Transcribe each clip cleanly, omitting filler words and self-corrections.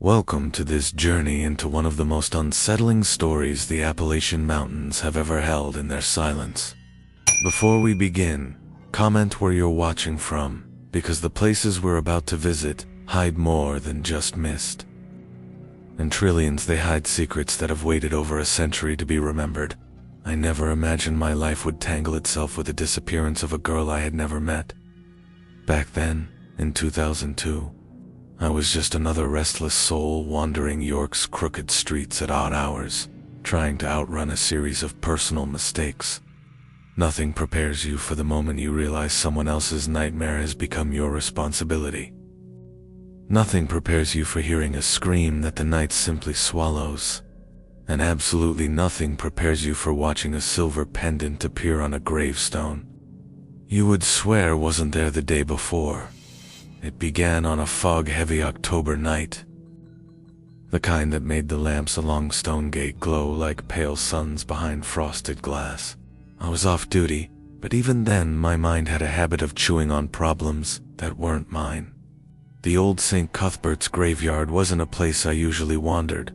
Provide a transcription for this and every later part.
Welcome to this journey into one of the most unsettling stories the Appalachian Mountains have ever held in their silence. Before we begin, comment where you're watching from, because the places we're about to visit hide more than just mist. In trillions, they hide secrets that have waited over a century to be remembered. I never imagined my life would tangle itself with the disappearance of a girl I had never met. Back then, in 2002, I was just another restless soul wandering York's crooked streets at odd hours, trying to outrun a series of personal mistakes. Nothing prepares you for the moment you realize someone else's nightmare has become your responsibility. Nothing prepares you for hearing a scream that the night simply swallows. And absolutely nothing prepares you for watching a silver pendant appear on a gravestone you would swear wasn't there the day before. It began on a fog-heavy October night, the kind that made the lamps along Stonegate glow like pale suns behind frosted glass. I was off duty, but even then my mind had a habit of chewing on problems that weren't mine. The old St. Cuthbert's graveyard wasn't a place I usually wandered,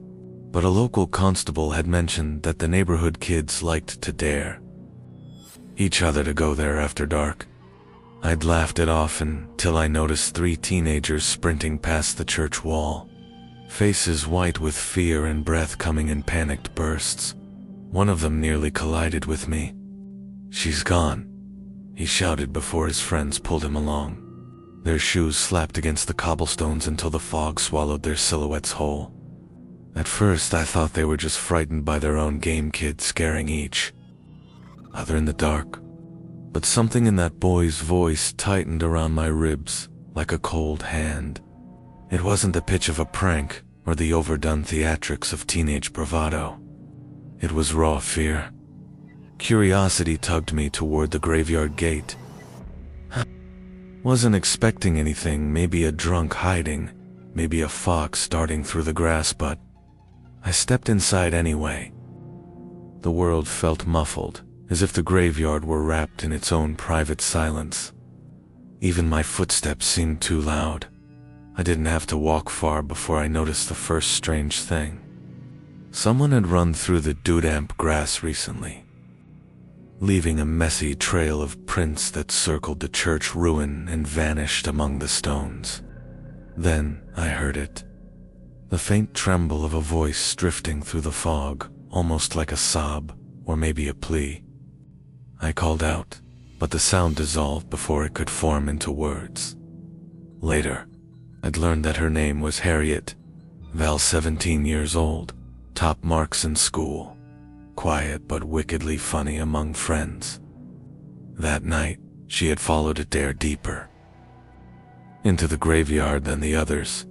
but a local constable had mentioned that the neighborhood kids liked to dare each other to go there after dark. I'd laughed it off until I noticed 3 teenagers sprinting past the church wall, faces white with fear and breath coming in panicked bursts. One of them nearly collided with me. "She's gone," he shouted before his friends pulled him along. Their shoes slapped against the cobblestones until the fog swallowed their silhouettes whole. At first I thought they were just frightened by their own game kid scaring each other in the dark. But something in that boy's voice tightened around my ribs like a cold hand. It wasn't the pitch of a prank or the overdone theatrics of teenage bravado. It was raw fear. Curiosity tugged me toward the graveyard gate. Wasn't expecting anything, maybe a drunk hiding, maybe a fox darting through the grass, but I stepped inside anyway. The world felt muffled, as if the graveyard were wrapped in its own private silence. Even my footsteps seemed too loud. I didn't have to walk far before I noticed the first strange thing. Someone had run through the damp grass recently, leaving a messy trail of prints that circled the church ruin and vanished among the stones. Then I heard it. The faint tremble of a voice drifting through the fog, almost like a sob, or maybe a plea. I called out, but the sound dissolved before it could form into words. Later, I'd learned that her name was Harriet. Vale, 17 years old, top marks in school, quiet but wickedly funny among friends. That night, she had followed a dare deeper into the graveyard than the others.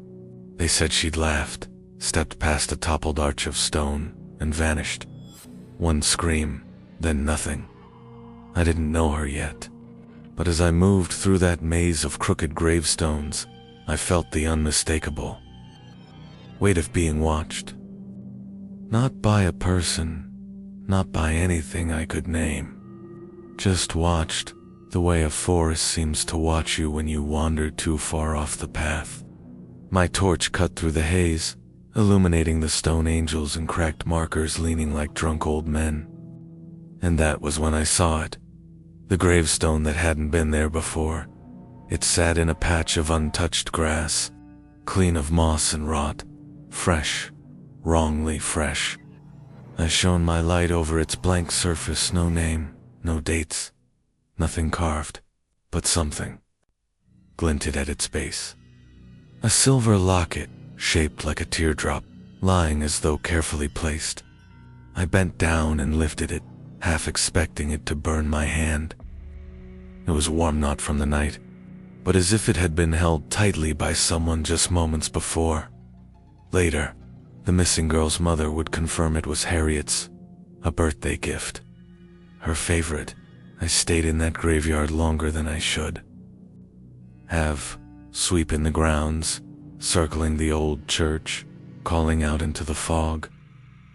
They said she'd laughed, stepped past a toppled arch of stone, and vanished. One scream, then nothing. I didn't know her yet, but as I moved through that maze of crooked gravestones, I felt the unmistakable weight of being watched. Not by a person, not by anything I could name. Just watched, the way a forest seems to watch you when you wander too far off the path. My torch cut through the haze, illuminating the stone angels and cracked markers leaning like drunk old men. And that was when I saw it. The gravestone that hadn't been there before. It sat in a patch of untouched grass, clean of moss and rot, fresh, wrongly fresh. I shone my light over its blank surface, no name, no dates, nothing carved, but something glinted at its base. A silver locket, shaped like a teardrop, lying as though carefully placed. I bent down and lifted it, half expecting it to burn my hand. It was warm not from the night, but as if it had been held tightly by someone just moments before. Later, the missing girl's mother would confirm it was Harriet's, a birthday gift. Her favorite. I stayed in that graveyard longer than I should have, sweeping the grounds, circling the old church, calling out into the fog.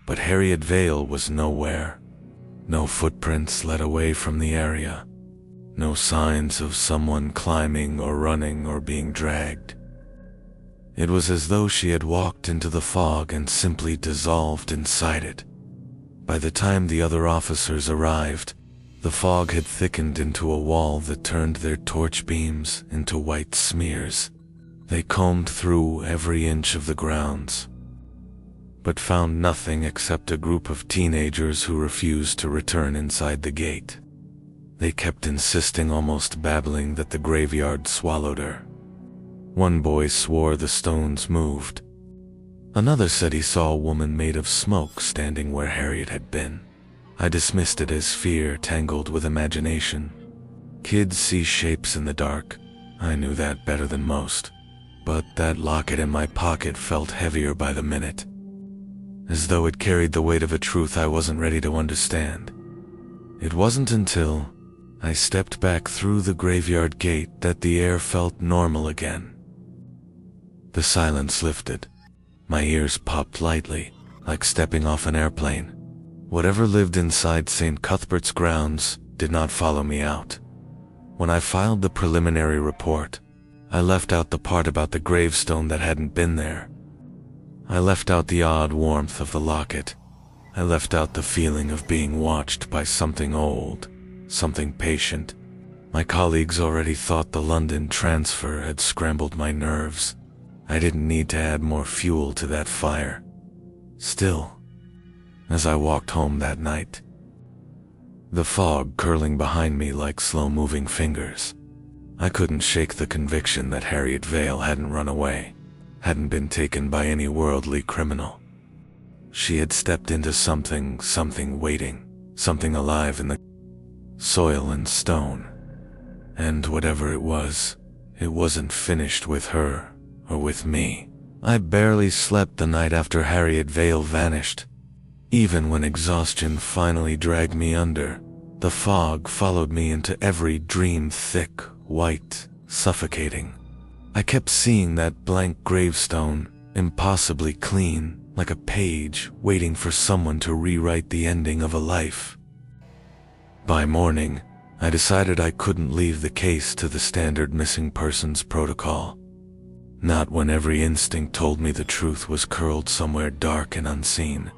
But Harriet Vale was nowhere. No footprints led away from the area. No signs of someone climbing or running or being dragged. It was as though she had walked into the fog and simply dissolved inside it. By the time the other officers arrived, the fog had thickened into a wall that turned their torch beams into white smears. They combed through every inch of the grounds, but found nothing except a group of teenagers who refused to return inside the gate. They kept insisting, almost babbling, that the graveyard swallowed her. One boy swore the stones moved. Another said he saw a woman made of smoke standing where Harriet had been. I dismissed it as fear tangled with imagination. Kids see shapes in the dark. I knew that better than most. But that locket in my pocket felt heavier by the minute, as though it carried the weight of a truth I wasn't ready to understand. It wasn't until I stepped back through the graveyard gate that the air felt normal again. The silence lifted. My ears popped lightly, like stepping off an airplane. Whatever lived inside St. Cuthbert's grounds did not follow me out. When I filed the preliminary report, I left out the part about the gravestone that hadn't been there. I left out the odd warmth of the locket. I left out the feeling of being watched by something old, something patient. My colleagues already thought the London transfer had scrambled my nerves. I didn't need to add more fuel to that fire. Still, as I walked home that night, the fog curling behind me like slow-moving fingers, I couldn't shake the conviction that Harriet Vale hadn't run away, hadn't been taken by any worldly criminal. She had stepped into something waiting, something alive in the soil and stone. And whatever it wasn't finished with her or with me. I barely slept the night after Harriet Vale vanished. Even when exhaustion finally dragged me under, the fog followed me into every dream, thick, white, suffocating. I kept seeing that blank gravestone, impossibly clean, like a page waiting for someone to rewrite the ending of a life. By morning, I decided I couldn't leave the case to the standard missing persons protocol. Not when every instinct told me the truth was curled somewhere dark and unseen.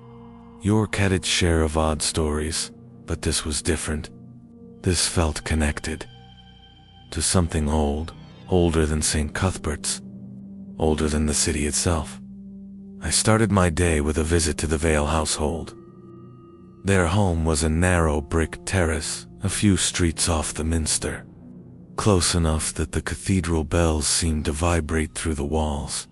York had its share of odd stories, but this was different. This felt connected to something old, older than St. Cuthbert's, older than the city itself. I started my day with a visit to the Vale household. Their home was a narrow brick terrace, a few streets off the Minster, close enough that the cathedral bells seemed to vibrate through the walls.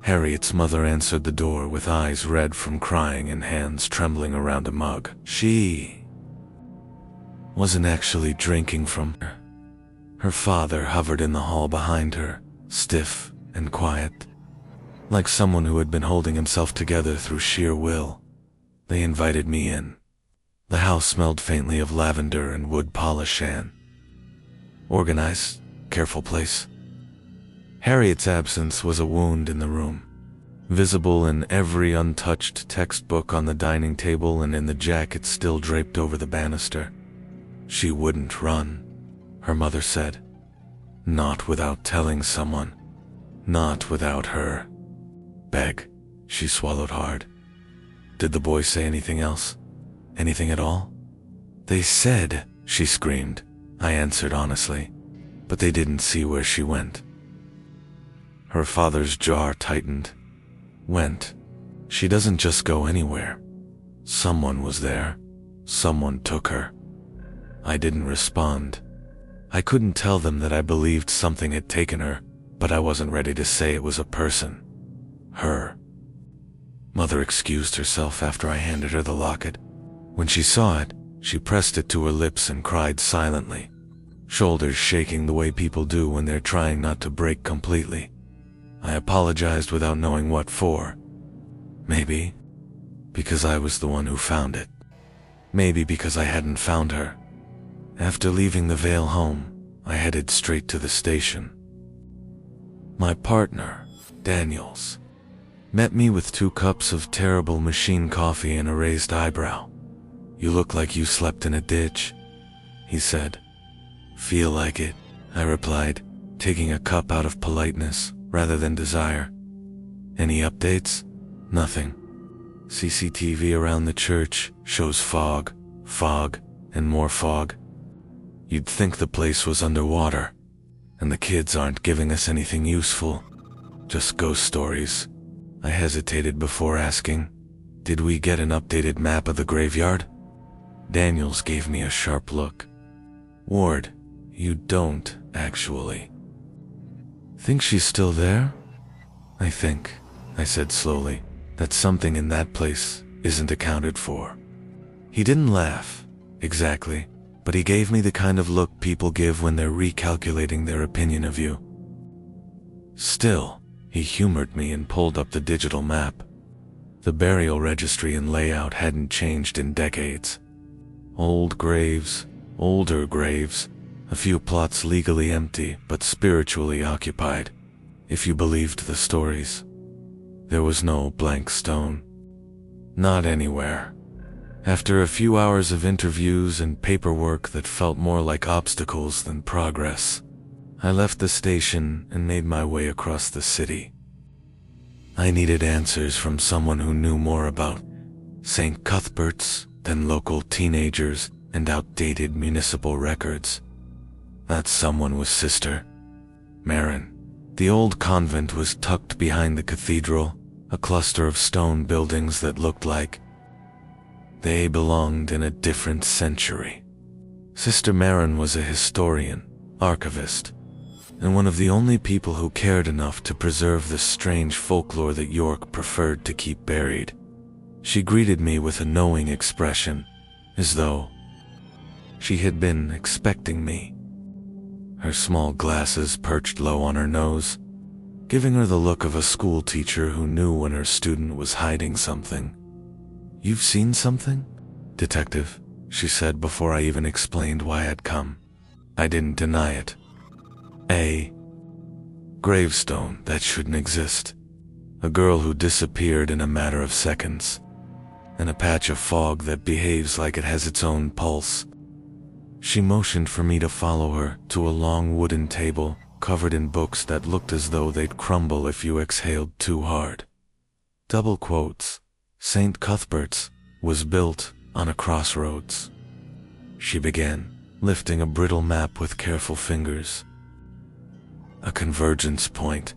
Harriet's mother answered the door with eyes red from crying and hands trembling around a mug. She wasn't actually drinking from her. Her father hovered in the hall behind her, stiff and quiet, like someone who had been holding himself together through sheer will. They invited me in. The house smelled faintly of lavender and wood polish and organized, careful place. Harriet's absence was a wound in the room, visible in every untouched textbook on the dining table and in the jacket still draped over the banister. She wouldn't run, her mother said. Not without telling someone. Not without her. Beg. She swallowed hard. Did the boy say anything else? Anything at all? They said, she screamed. I answered honestly, but they didn't see where she went. Her father's jaw tightened. Went. She doesn't just go anywhere. Someone was there. Someone took her. I didn't respond. I couldn't tell them that I believed something had taken her, but I wasn't ready to say it was a person. Her. Mother excused herself after I handed her the locket. When she saw it, she pressed it to her lips and cried silently, shoulders shaking the way people do when they're trying not to break completely. I apologized without knowing what for. Maybe because I was the one who found it. Maybe because I hadn't found her. After leaving the Vale home, I headed straight to the station. My partner, Daniels, met me with 2 cups of terrible machine coffee and a raised eyebrow. You look like you slept in a ditch, he said. Feel like it, I replied, taking a cup out of politeness rather than desire. Any updates? Nothing. CCTV around the church shows fog, and more fog. You'd think the place was underwater, and the kids aren't giving us anything useful. Just ghost stories. I hesitated before asking, did we get an updated map of the graveyard? Daniels gave me a sharp look. Ward, you don't, actually. Think she's still there? I think, I said slowly, that something in that place isn't accounted for. He didn't laugh, exactly, but he gave me the kind of look people give when they're recalculating their opinion of you. Still, he humored me and pulled up the digital map. The burial registry and layout hadn't changed in decades. Old graves, older graves, a few plots legally empty but spiritually occupied, if you believed the stories. There was no blank stone. Not anywhere. After a few hours of interviews and paperwork that felt more like obstacles than progress, I left the station and made my way across the city. I needed answers from someone who knew more about St. Cuthbert's than local teenagers and outdated municipal records. That someone was Sister Marin. The old convent was tucked behind the cathedral, a cluster of stone buildings that looked like they belonged in a different century. Sister Marin was a historian, archivist, and one of the only people who cared enough to preserve the strange folklore that York preferred to keep buried. She greeted me with a knowing expression, as though she had been expecting me. Her small glasses perched low on her nose, giving her the look of a school teacher who knew when her student was hiding something. "You've seen something, Detective," she said before I even explained why I'd come. I didn't deny it. A gravestone that shouldn't exist. A girl who disappeared in a matter of seconds. And a patch of fog that behaves like it has its own pulse. She motioned for me to follow her to a long wooden table covered in books that looked as though they'd crumble if you exhaled too hard. Double quotes. St. Cuthbert's was built on a crossroads. She began, lifting a brittle map with careful fingers. A convergence point.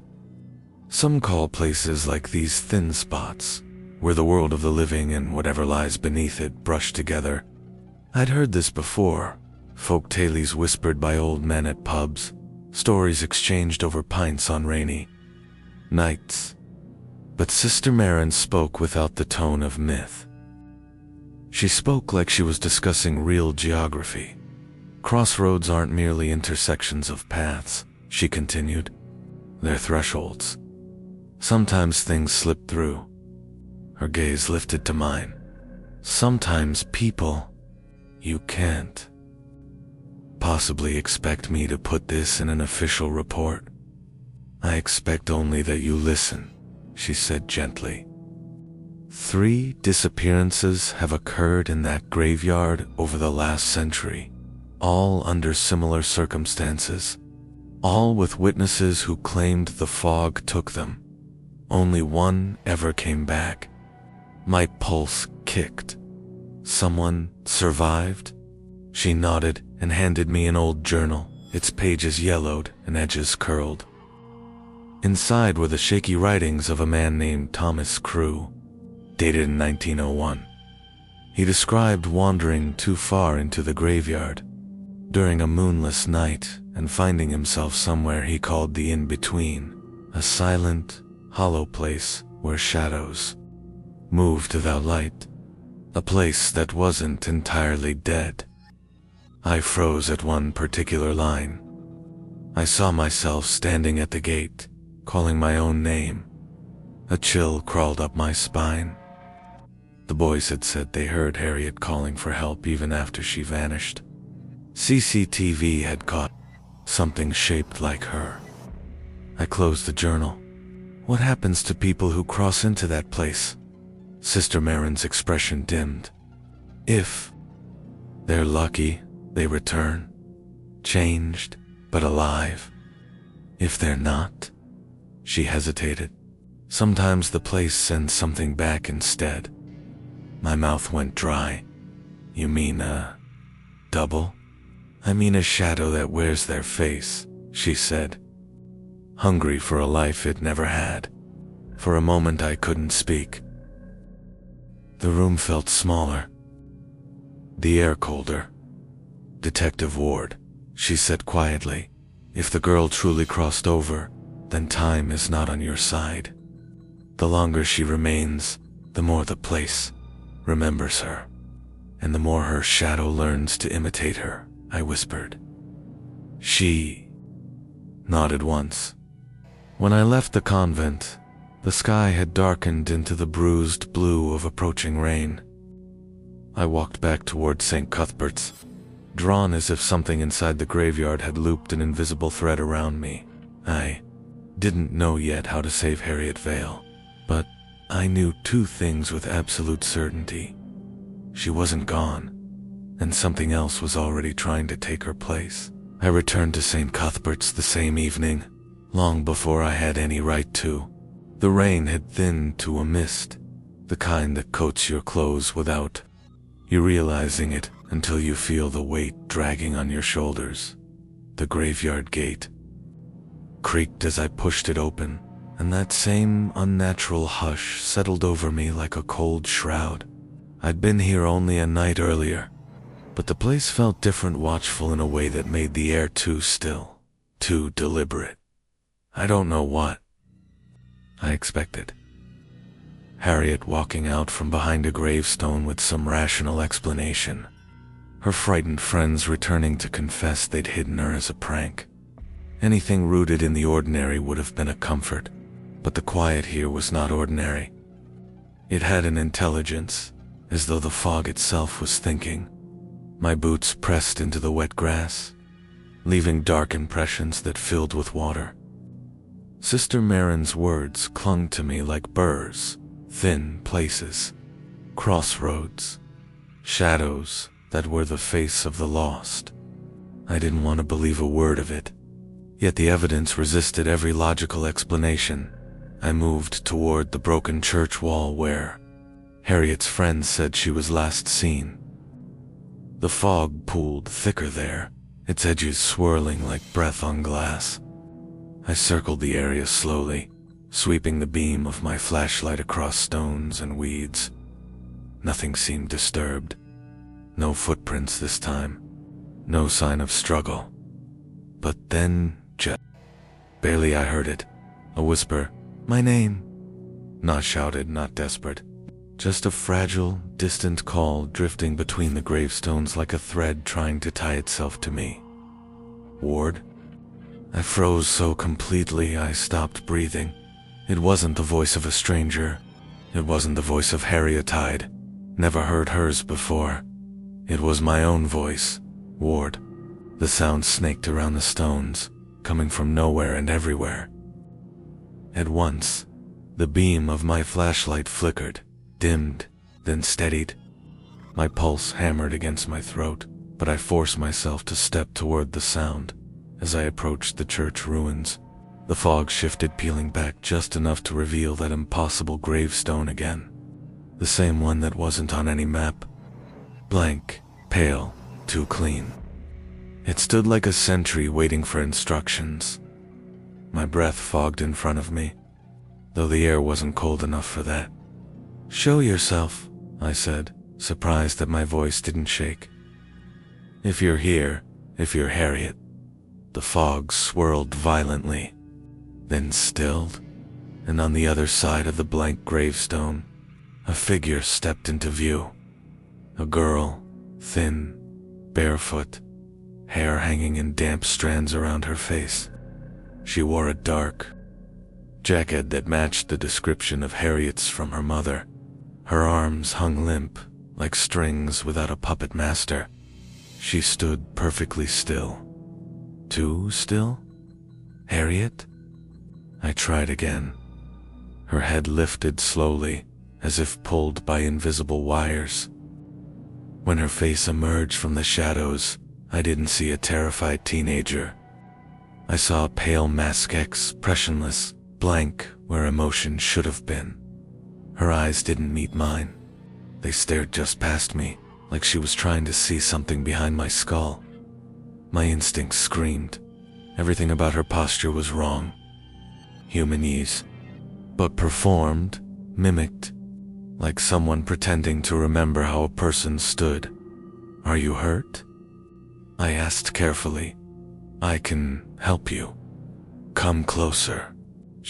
Some call places like these thin spots, where the world of the living and whatever lies beneath it brush together. I'd heard this before, folk tales whispered by old men at pubs, stories exchanged over pints on rainy nights. But Sister Marin spoke without the tone of myth. She spoke like she was discussing real geography. Crossroads aren't merely intersections of paths, she continued. They're thresholds. Sometimes things slip through. Her gaze lifted to mine. Sometimes people, you can't possibly expect me to put this in an official report. I expect only that you listen, she said gently. 3 disappearances have occurred in that graveyard over the last century, all under similar circumstances, all with witnesses who claimed the fog took them. Only one ever came back. My pulse kicked. Someone survived? She nodded and handed me an old journal, its pages yellowed and edges curled. Inside were the shaky writings of a man named Thomas Crew, dated in 1901. He described wandering too far into the graveyard during a moonless night and finding himself somewhere he called the in-between, a silent, hollow place where shadows moved without light, a place that wasn't entirely dead. I froze at one particular line. I saw myself standing at the gate, calling my own name. A chill crawled up my spine. The boys had said they heard Harriet calling for help even after she vanished. CCTV had caught something shaped like her. I closed the journal. What happens to people who cross into that place? Sister Marin's expression dimmed. If they're lucky, they return, changed, but alive. If they're not, she hesitated. Sometimes the place sends something back instead. My mouth went dry. You mean a double? I mean a shadow that wears their face, she said. Hungry for a life it never had. For a moment I couldn't speak. The room felt smaller. The air colder. Detective Ward, she said quietly, if the girl truly crossed over, then time is not on your side. The longer she remains, the more the place remembers her, and the more her shadow learns to imitate her, I whispered. She nodded once. When I left the convent, the sky had darkened into the bruised blue of approaching rain. I walked back toward St. Cuthbert's, drawn as if something inside the graveyard had looped an invisible thread around me. I didn't know yet how to save Harriet Vale, but I knew two things with absolute certainty. She wasn't gone, and something else was already trying to take her place. I returned to St. Cuthbert's the same evening, long before I had any right to. The rain had thinned to a mist, the kind that coats your clothes without you realizing it until you feel the weight dragging on your shoulders. The graveyard gate creaked as I pushed it open, and that same unnatural hush settled over me like a cold shroud. I'd been here only a night earlier, but the place felt different, watchful in a way that made the air too still, too deliberate. I don't know what I expected. Harriet walking out from behind a gravestone with some rational explanation. Her frightened friends returning to confess they'd hidden her as a prank. Anything rooted in the ordinary would have been a comfort, but the quiet here was not ordinary. It had an intelligence, as though the fog itself was thinking. My boots pressed into the wet grass, leaving dark impressions that filled with water. Sister Marin's words clung to me like burrs, thin places, crossroads, shadows that were the face of the lost. I didn't want to believe a word of it, yet the evidence resisted every logical explanation. I moved toward the broken church wall where Harriet's friend said she was last seen. The fog pooled thicker there, its edges swirling like breath on glass. I circled the area slowly, sweeping the beam of my flashlight across stones and weeds. Nothing seemed disturbed. No footprints this time. No sign of struggle. But then, barely I heard it. A whisper, "My name." Not shouted, not desperate. Just a fragile, distant call drifting between the gravestones like a thread trying to tie itself to me. Ward? I froze so completely I stopped breathing. It wasn't the voice of a stranger. It wasn't the voice of Harriet I'd never heard hers before. It was my own voice, Ward. The sound snaked around the stones, coming from nowhere and everywhere. At once, the beam of my flashlight flickered, dimmed, then steadied. My pulse hammered against my throat, but I forced myself to step toward the sound. As I approached the church ruins, the fog shifted, peeling back just enough to reveal that impossible gravestone again. The same one that wasn't on any map. Blank, pale, too clean. It stood like a sentry waiting for instructions. My breath fogged in front of me, though the air wasn't cold enough for that. "Show yourself," I said, surprised that my voice didn't shake. "If you're here, if you're Harriet." The fog swirled violently, then stilled, and on the other side of the blank gravestone, a figure stepped into view. A girl, thin, barefoot, hair hanging in damp strands around her face. She wore a dark jacket that matched the description of Harriet's from her mother. Her arms hung limp, like strings without a puppet master. She stood perfectly still. Too still? Harriet? I tried again. Her head lifted slowly, as if pulled by invisible wires. When her face emerged from the shadows, I didn't see a terrified teenager. I saw a pale mask, expressionless, blank where emotion should have been. Her eyes didn't meet mine. They stared just past me, like she was trying to see something behind my skull. My instincts screamed. Everything about her posture was wrong. Humanese, but performed, mimicked, like someone pretending to remember how a person stood. "Are you hurt?" I asked carefully. "I can help you. Come closer."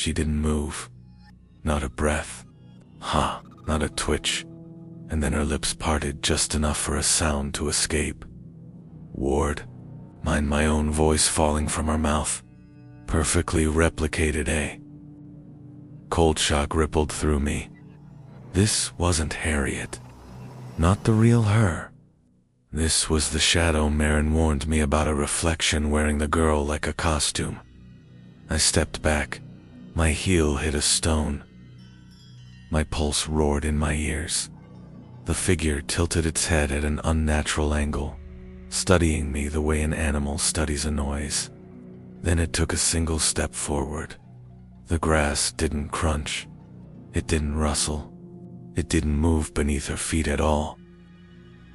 She didn't move. Not a breath. Not a twitch. And then her lips parted just enough for a sound to escape. "Ward." Mind my own voice falling from her mouth. Perfectly replicated, eh? Cold shock rippled through me. This wasn't Harriet. Not the real her. This was the shadow Marin warned me about, a reflection wearing the girl like a costume. I stepped back. My heel hit a stone. My pulse roared in my ears. The figure tilted its head at an unnatural angle, studying me the way an animal studies a noise. Then it took a single step forward. The grass didn't crunch. It didn't rustle. It didn't move beneath her feet at all.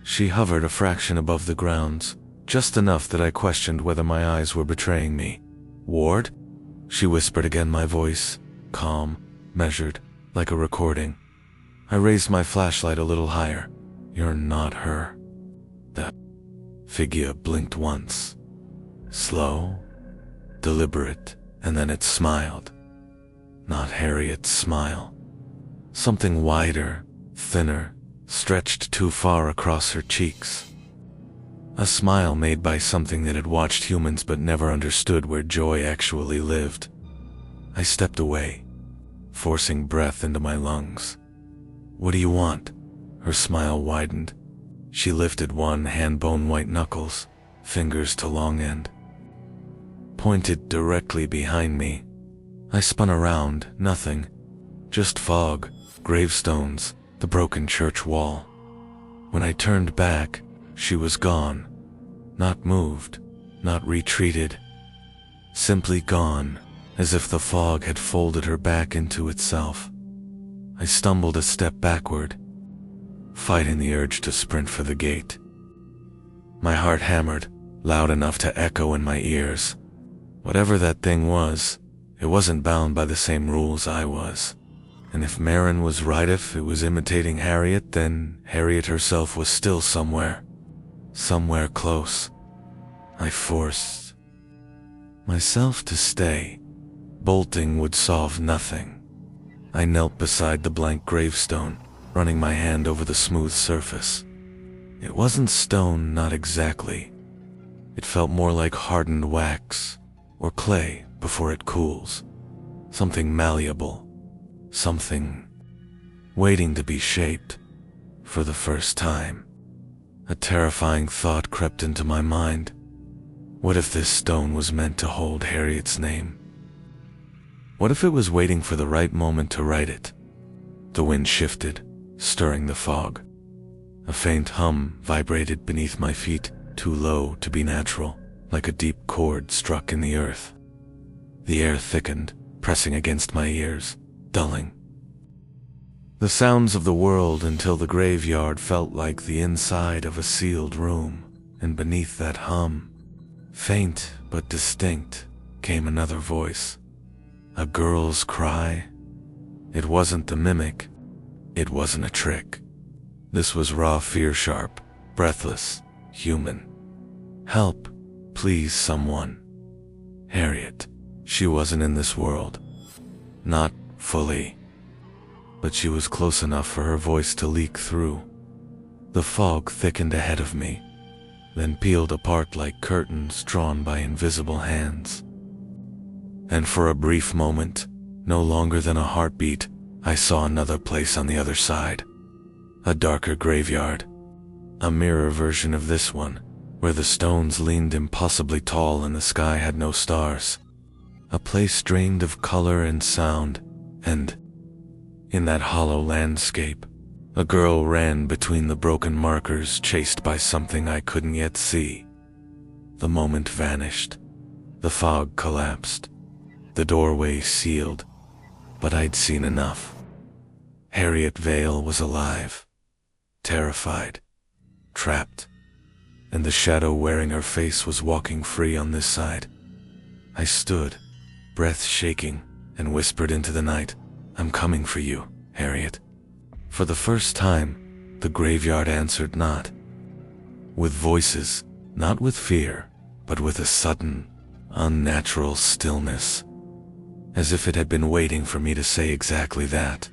She hovered a fraction above the ground, just enough that I questioned whether my eyes were betraying me. "Ward?" She whispered again, my voice calm, measured, like a recording. I raised my flashlight a little higher. "You're not her." The figure blinked once. Slow, deliberate, and then it smiled. Not Harriet's smile. Something wider, thinner, stretched too far across her cheeks. A smile made by something that had watched humans but never understood where joy actually lived. I stepped away, forcing breath into my lungs. "What do you want?" Her smile widened. She lifted one hand, bone white knuckles, fingers to long end, pointed directly behind me. I spun around, nothing. Just fog, gravestones, the broken church wall. When I turned back, she was gone. Not moved, not retreated. Simply gone, as if the fog had folded her back into itself. I stumbled a step backward, fighting the urge to sprint for the gate. My heart hammered, loud enough to echo in my ears. Whatever that thing was, it wasn't bound by the same rules I was. And if Marin was right, if it was imitating Harriet, then Harriet herself was still somewhere close. I forced myself to stay. Bolting would solve nothing. I knelt beside the blank gravestone, running my hand over the smooth surface. It wasn't stone, not exactly. It felt more like hardened wax, or clay before it cools. Something malleable. Something waiting to be shaped for the first time. A terrifying thought crept into my mind. What if this stone was meant to hold Harriet's name? What if it was waiting for the right moment to write it? The wind shifted, stirring the fog. A faint hum vibrated beneath my feet, too low to be natural, like a deep chord struck in the earth. The air thickened, pressing against my ears, dulling. The sounds of the world until the graveyard felt like the inside of a sealed room, and beneath that hum, faint but distinct, came another voice. A girl's cry. It wasn't the mimic. It wasn't a trick. This was raw fear, sharp, breathless, human. "Help, please, someone." Harriet. She wasn't in this world. Not fully. But she was close enough for her voice to leak through. The fog thickened ahead of me, then peeled apart like curtains drawn by invisible hands. And for a brief moment, no longer than a heartbeat, I saw another place on the other side. A darker graveyard. A mirror version of this one, where the stones leaned impossibly tall and the sky had no stars. A place drained of color and sound, and in that hollow landscape, a girl ran between the broken markers, chased by something I couldn't yet see. The moment vanished. The fog collapsed. The doorway sealed, but I'd seen enough. Harriet Vale was alive, terrified, trapped, and the shadow wearing her face was walking free on this side. I stood, breath shaking, and whispered into the night, "I'm coming for you, Harriet." For the first time, the graveyard answered not. With voices, not with fear, but with a sudden, unnatural stillness. As if it had been waiting for me to say exactly that.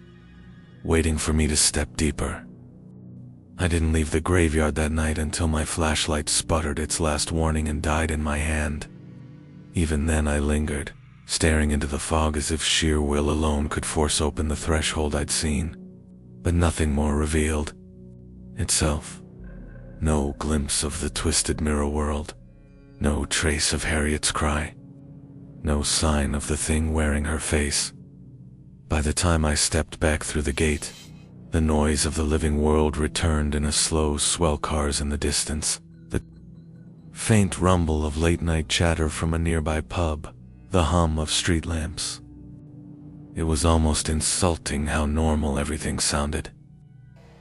Waiting for me to step deeper. I didn't leave the graveyard that night until my flashlight sputtered its last warning and died in my hand. Even then I lingered, staring into the fog as if sheer will alone could force open the threshold I'd seen. But nothing more revealed itself. No glimpse of the twisted mirror world. No trace of Harriet's cry. No sign of the thing wearing her face. By the time I stepped back through the gate, the noise of the living world returned in a slow swell cars in the distance, the faint rumble of late-night chatter from a nearby pub, the hum of street lamps. It was almost insulting how normal everything sounded,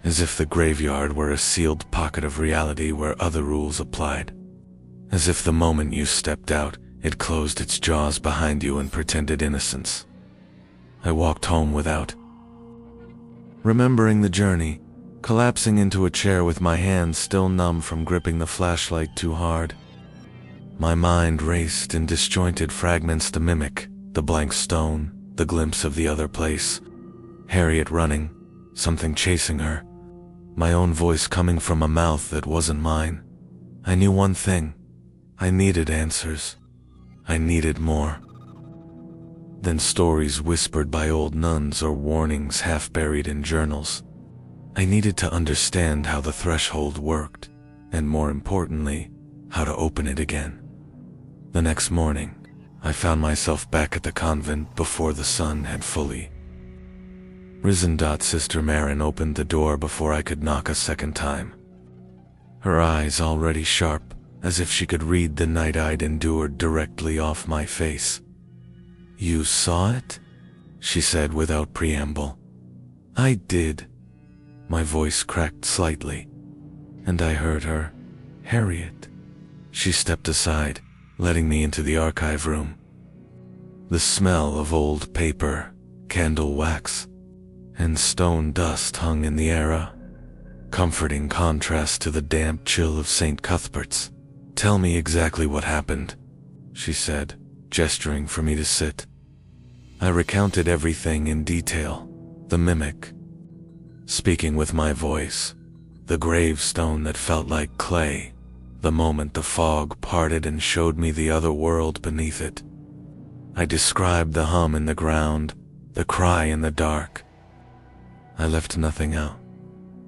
as if the graveyard were a sealed pocket of reality where other rules applied. As if the moment you stepped out, it closed its jaws behind you and pretended innocence. I walked home without remembering the journey, collapsing into a chair with my hands still numb from gripping the flashlight too hard. My mind raced in disjointed fragments to mimic the blank stone, the glimpse of the other place, Harriet running, something chasing her, my own voice coming from a mouth that wasn't mine. I knew one thing. I needed answers. I needed more than stories whispered by old nuns or warnings half buried in journals. I needed to understand how the threshold worked, and more importantly, how to open it again. The next morning, I found myself back at the convent before the sun had fully risen. Sister Marin opened the door before I could knock a second time. Her eyes already sharp, as if she could read the night I'd endured directly off my face. "You saw it?" she said without preamble. "I did." My voice cracked slightly, and I heard her. "Harriet." She stepped aside, letting me into the archive room. The smell of old paper, candle wax, and stone dust hung in the air, comforting contrast to the damp chill of St. Cuthbert's. "Tell me exactly what happened," she said, gesturing for me to sit. I recounted everything in detail, the mimic, speaking with my voice, the gravestone that felt like clay, the moment the fog parted and showed me the other world beneath it. I described the hum in the ground, the cry in the dark. I left nothing out.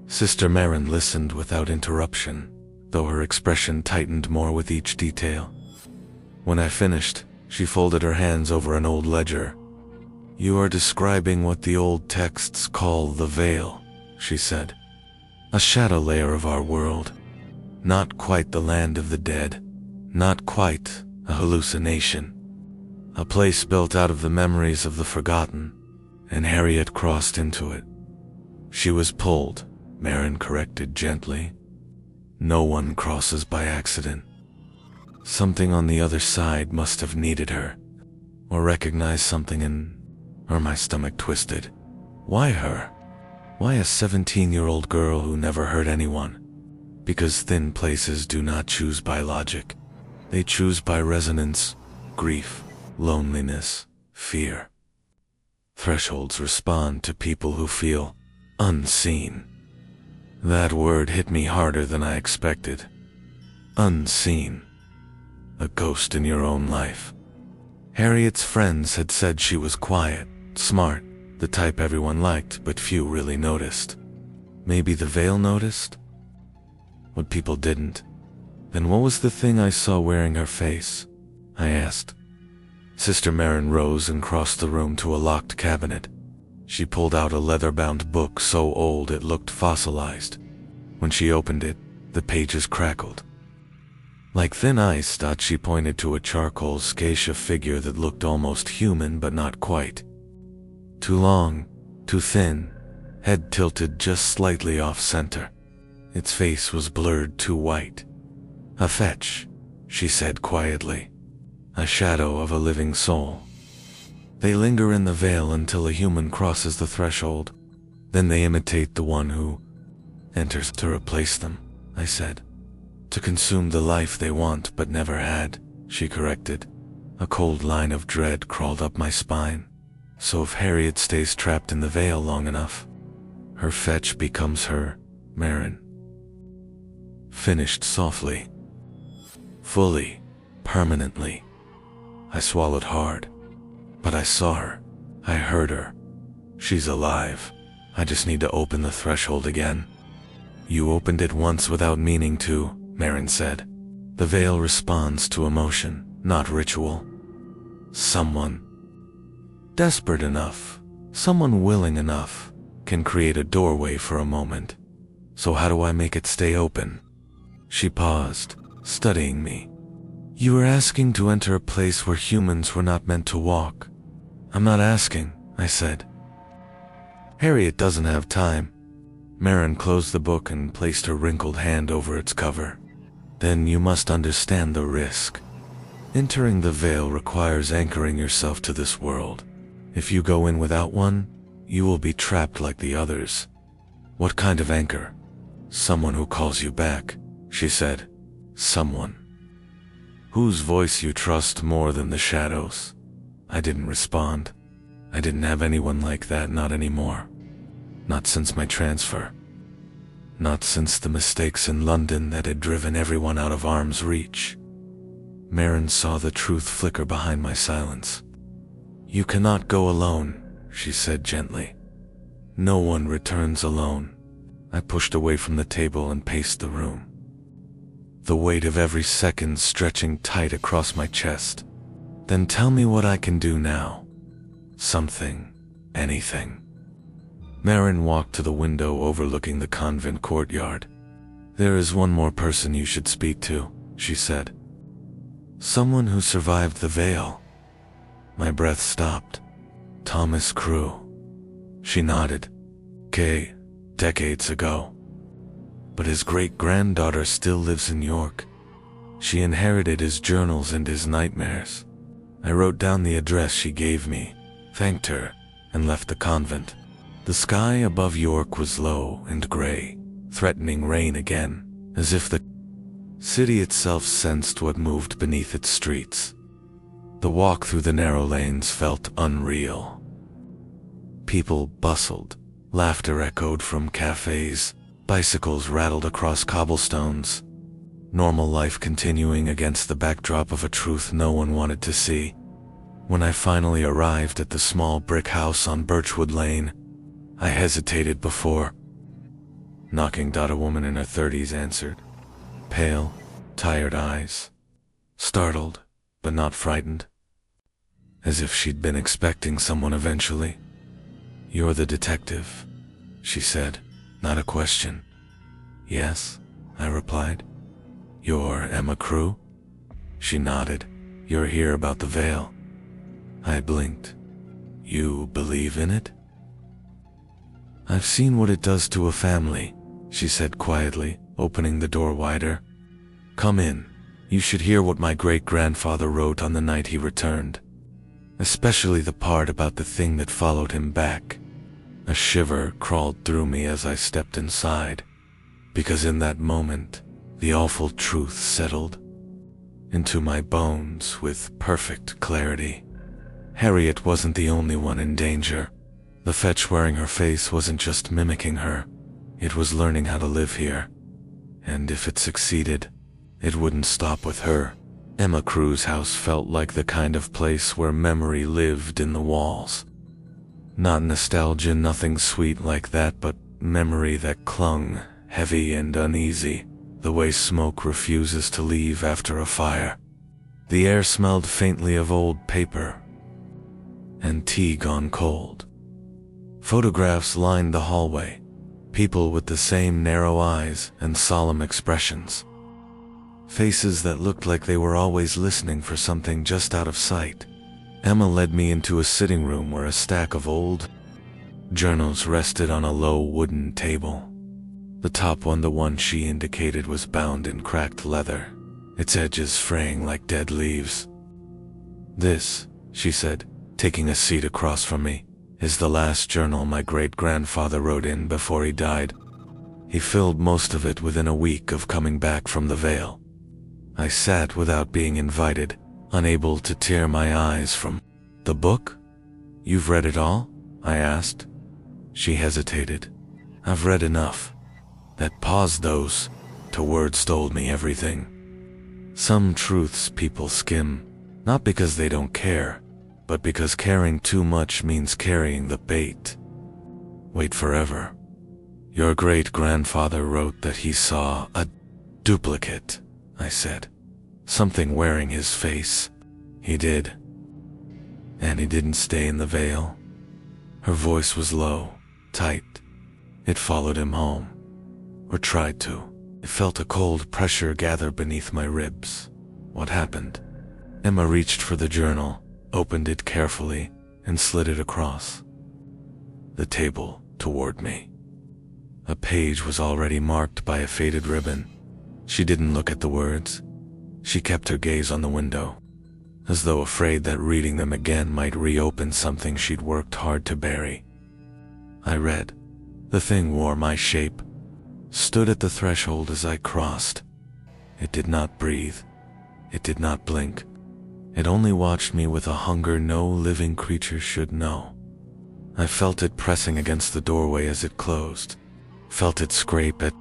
Sister Marin listened without interruption, though her expression tightened more with each detail. When I finished, she folded her hands over an old ledger. "You are describing what the old texts call the Vale," she said. "A shadow layer of our world. Not quite the land of the dead. Not quite a hallucination. A place built out of the memories of the forgotten, and Harriet crossed into it. She was pulled," Marin corrected gently. "No one crosses by accident. Something on the other side must have needed her, or recognized something or my stomach twisted. Why her? Why a 17-year-old girl who never hurt anyone? Because thin places do not choose by logic. They choose by resonance, grief, loneliness, fear. Thresholds respond to people who feel unseen." That word hit me harder than I expected. Unseen. A ghost in your own life. Harriet's friends had said she was quiet, smart, the type everyone liked but few really noticed. Maybe the Vale noticed? What people didn't. Then what was the thing I saw wearing her face? I asked. Sister Marin rose and crossed the room to a locked cabinet. She pulled out a leather-bound book so old it looked fossilized. When she opened it, the pages crackled. Like thin ice, she pointed to a charcoal scatia figure that looked almost human but not quite. Too long, too thin, head tilted just slightly off center. Its face was blurred too white. "A fetch," she said quietly. "A shadow of a living soul. They linger in the Vale until a human crosses the threshold. Then they imitate the one who enters to replace them," I said. "To consume the life they want but never had," she corrected. A cold line of dread crawled up my spine. So if Harriet stays trapped in the Vale long enough, her fetch becomes her Marin. Finished softly. Fully, permanently. I swallowed hard. But I saw her. I heard her. She's alive. I just need to open the threshold again. "You opened it once without meaning to," Marin said. "The Vale responds to emotion, not ritual. Someone desperate enough, someone willing enough, can create a doorway for a moment. So how do I make it stay open?" She paused, studying me. "You were asking to enter a place where humans were not meant to walk." "I'm not asking," I said. "Harriet doesn't have time." Marin closed the book and placed her wrinkled hand over its cover. "Then you must understand the risk. Entering the Vale requires anchoring yourself to this world. If you go in without one, you will be trapped like the others." "What kind of anchor?" "Someone who calls you back," she said. "Someone whose voice you trust more than the shadows." I didn't respond. I didn't have anyone like that, not anymore. Not since my transfer. Not since the mistakes in London that had driven everyone out of arm's reach. Marin saw the truth flicker behind my silence. "You cannot go alone," she said gently. "No one returns alone." I pushed away from the table and paced the room, the weight of every second stretching tight across my chest. "Then tell me what I can do now." "Something. Anything." Marin walked to the window overlooking the convent courtyard. "There is one more person you should speak to," she said. "Someone who survived the Vale." My breath stopped. "Thomas Crew." She nodded. Decades ago. But his great-granddaughter still lives in York. She inherited his journals and his nightmares. I wrote down the address she gave me, thanked her, and left the convent. The sky above York was low and gray, threatening rain again, as if the city itself sensed what moved beneath its streets. The walk through the narrow lanes felt unreal. People bustled, laughter echoed from cafes, bicycles rattled across cobblestones. Normal life continuing against the backdrop of a truth no one wanted to see. When I finally arrived at the small brick house on Birchwood Lane, I hesitated before knocking. A woman in her 30s answered. Pale, tired eyes. Startled, but not frightened. As if she'd been expecting someone eventually. "You're the detective," she said, not a question. "Yes," I replied. "You're Emma Crew?" She nodded. "You're here about the Vale." I blinked. "You believe in it?" "I've seen what it does to a family," she said quietly, opening the door wider. "Come in. You should hear what my great-grandfather wrote on the night he returned. Especially the part about the thing that followed him back." A shiver crawled through me as I stepped inside, because in that moment, the awful truth settled into my bones with perfect clarity. Harriet wasn't the only one in danger. The fetch wearing her face wasn't just mimicking her, it was learning how to live here. And if it succeeded, it wouldn't stop with her. Emma Crew's house felt like the kind of place where memory lived in the walls. Not nostalgia, nothing sweet like that, but memory that clung, heavy and uneasy, the way smoke refuses to leave after a fire. The air smelled faintly of old paper and tea gone cold. Photographs lined the hallway, people with the same narrow eyes and solemn expressions. Faces that looked like they were always listening for something just out of sight. Emma led me into a sitting room where a stack of old journals rested on a low wooden table. The top one, the one she indicated, was bound in cracked leather, its edges fraying like dead leaves. "This," she said, taking a seat across from me, "is the last journal my great-grandfather wrote in before he died. He filled most of it within a week of coming back from the Vale." I sat without being invited, unable to tear my eyes from the book. "You've read it all?" I asked. She hesitated. "I've read enough." That pause, those two words, told me everything. Some truths people skim, not because they don't care, but because caring too much means carrying the bait. "Wait forever. Your great-grandfather wrote that he saw a duplicate," I said. "Something wearing his face." "He did. And he didn't stay in the Vale." Her voice was low, tight. "It followed him home. Or tried to." I felt a cold pressure gather beneath my ribs. "What happened?" Emma reached for the journal, opened it carefully, and slid it across the table toward me. A page was already marked by a faded ribbon. She didn't look at the words. She kept her gaze on the window, as though afraid that reading them again might reopen something she'd worked hard to bury. I read. The thing wore my shape, stood at the threshold as I crossed. It did not breathe. It did not blink. It only watched me with a hunger no living creature should know. I felt it pressing against the doorway as it closed, felt it scrape at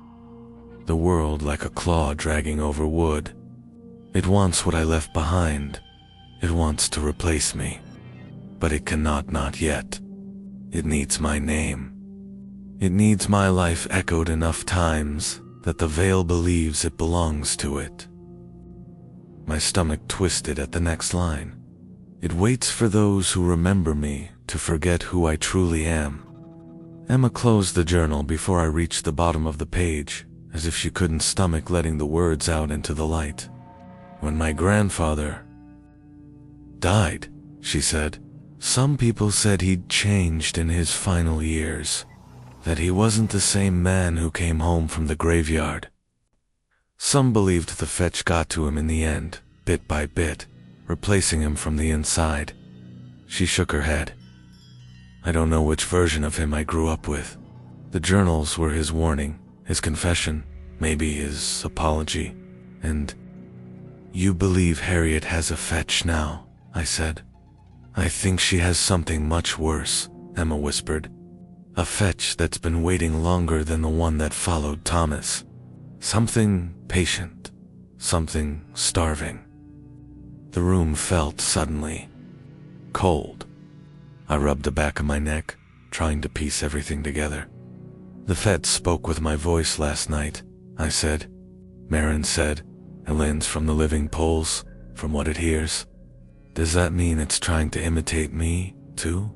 the world like a claw dragging over wood. It wants what I left behind. It wants to replace me. But it cannot, not yet. It needs my name. It needs my life echoed enough times that the Vale believes it belongs to it. My stomach twisted at the next line. It waits for those who remember me to forget who I truly am. Emma closed the journal before I reached the bottom of the page, as if she couldn't stomach letting the words out into the light. "When my grandfather died," she said, "some people said he'd changed in his final years, that he wasn't the same man who came home from the graveyard. Some believed the fetch got to him in the end, bit by bit, replacing him from the inside." She shook her head. "I don't know which version of him I grew up with. The journals were his warning, his confession, maybe his apology. And you believe Harriet has a fetch now," I said. "I think she has something much worse," Emma whispered. "A fetch that's been waiting longer than the one that followed Thomas. Something patient, something starving." The room felt suddenly cold. I rubbed the back of my neck, trying to piece everything together. "The Fed spoke with my voice last night," I said. "Marin said it lends from the living pulse, from what it hears. Does that mean it's trying to imitate me, too?"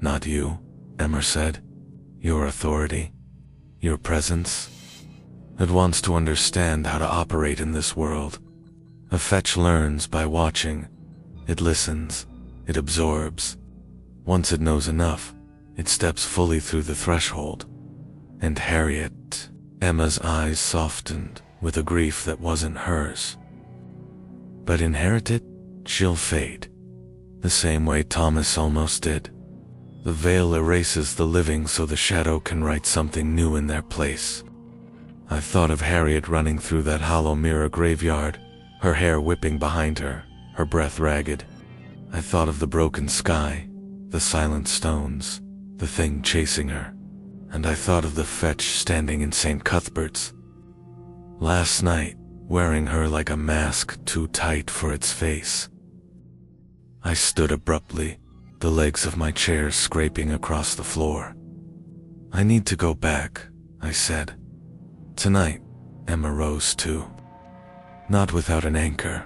"Not you," Emma said. "Your authority, your presence. It wants to understand how to operate in this world. A fetch learns by watching. It listens. It absorbs. Once it knows enough, it steps fully through the threshold. And Harriet," Emma's eyes softened with a grief that wasn't hers, "but inherited, she'll fade, the same way Thomas almost did. The Vale erases the living so the shadow can write something new in their place." I thought of Harriet running through that hollow mirror graveyard, her hair whipping behind her, her breath ragged. I thought of the broken sky, the silent stones, the thing chasing her. And I thought of the fetch standing in St. Cuthbert's last night, wearing her like a mask too tight for its face. I stood abruptly, the legs of my chair scraping across the floor. "I need to go back," I said. "Tonight." Emma rose too. "Not without an anchor.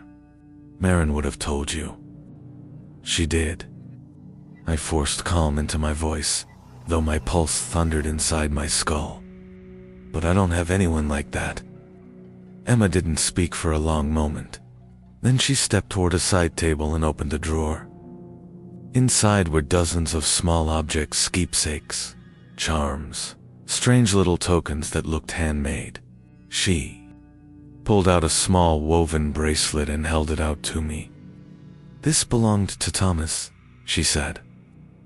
Marin would have told you." She did. I forced calm into my voice, though my pulse thundered inside my skull. "But I don't have anyone like that." Emma didn't speak for a long moment. Then she stepped toward a side table and opened a drawer. Inside were dozens of small objects, keepsakes, charms, strange little tokens that looked handmade. She pulled out a small woven bracelet and held it out to me. "This belonged to Thomas," she said.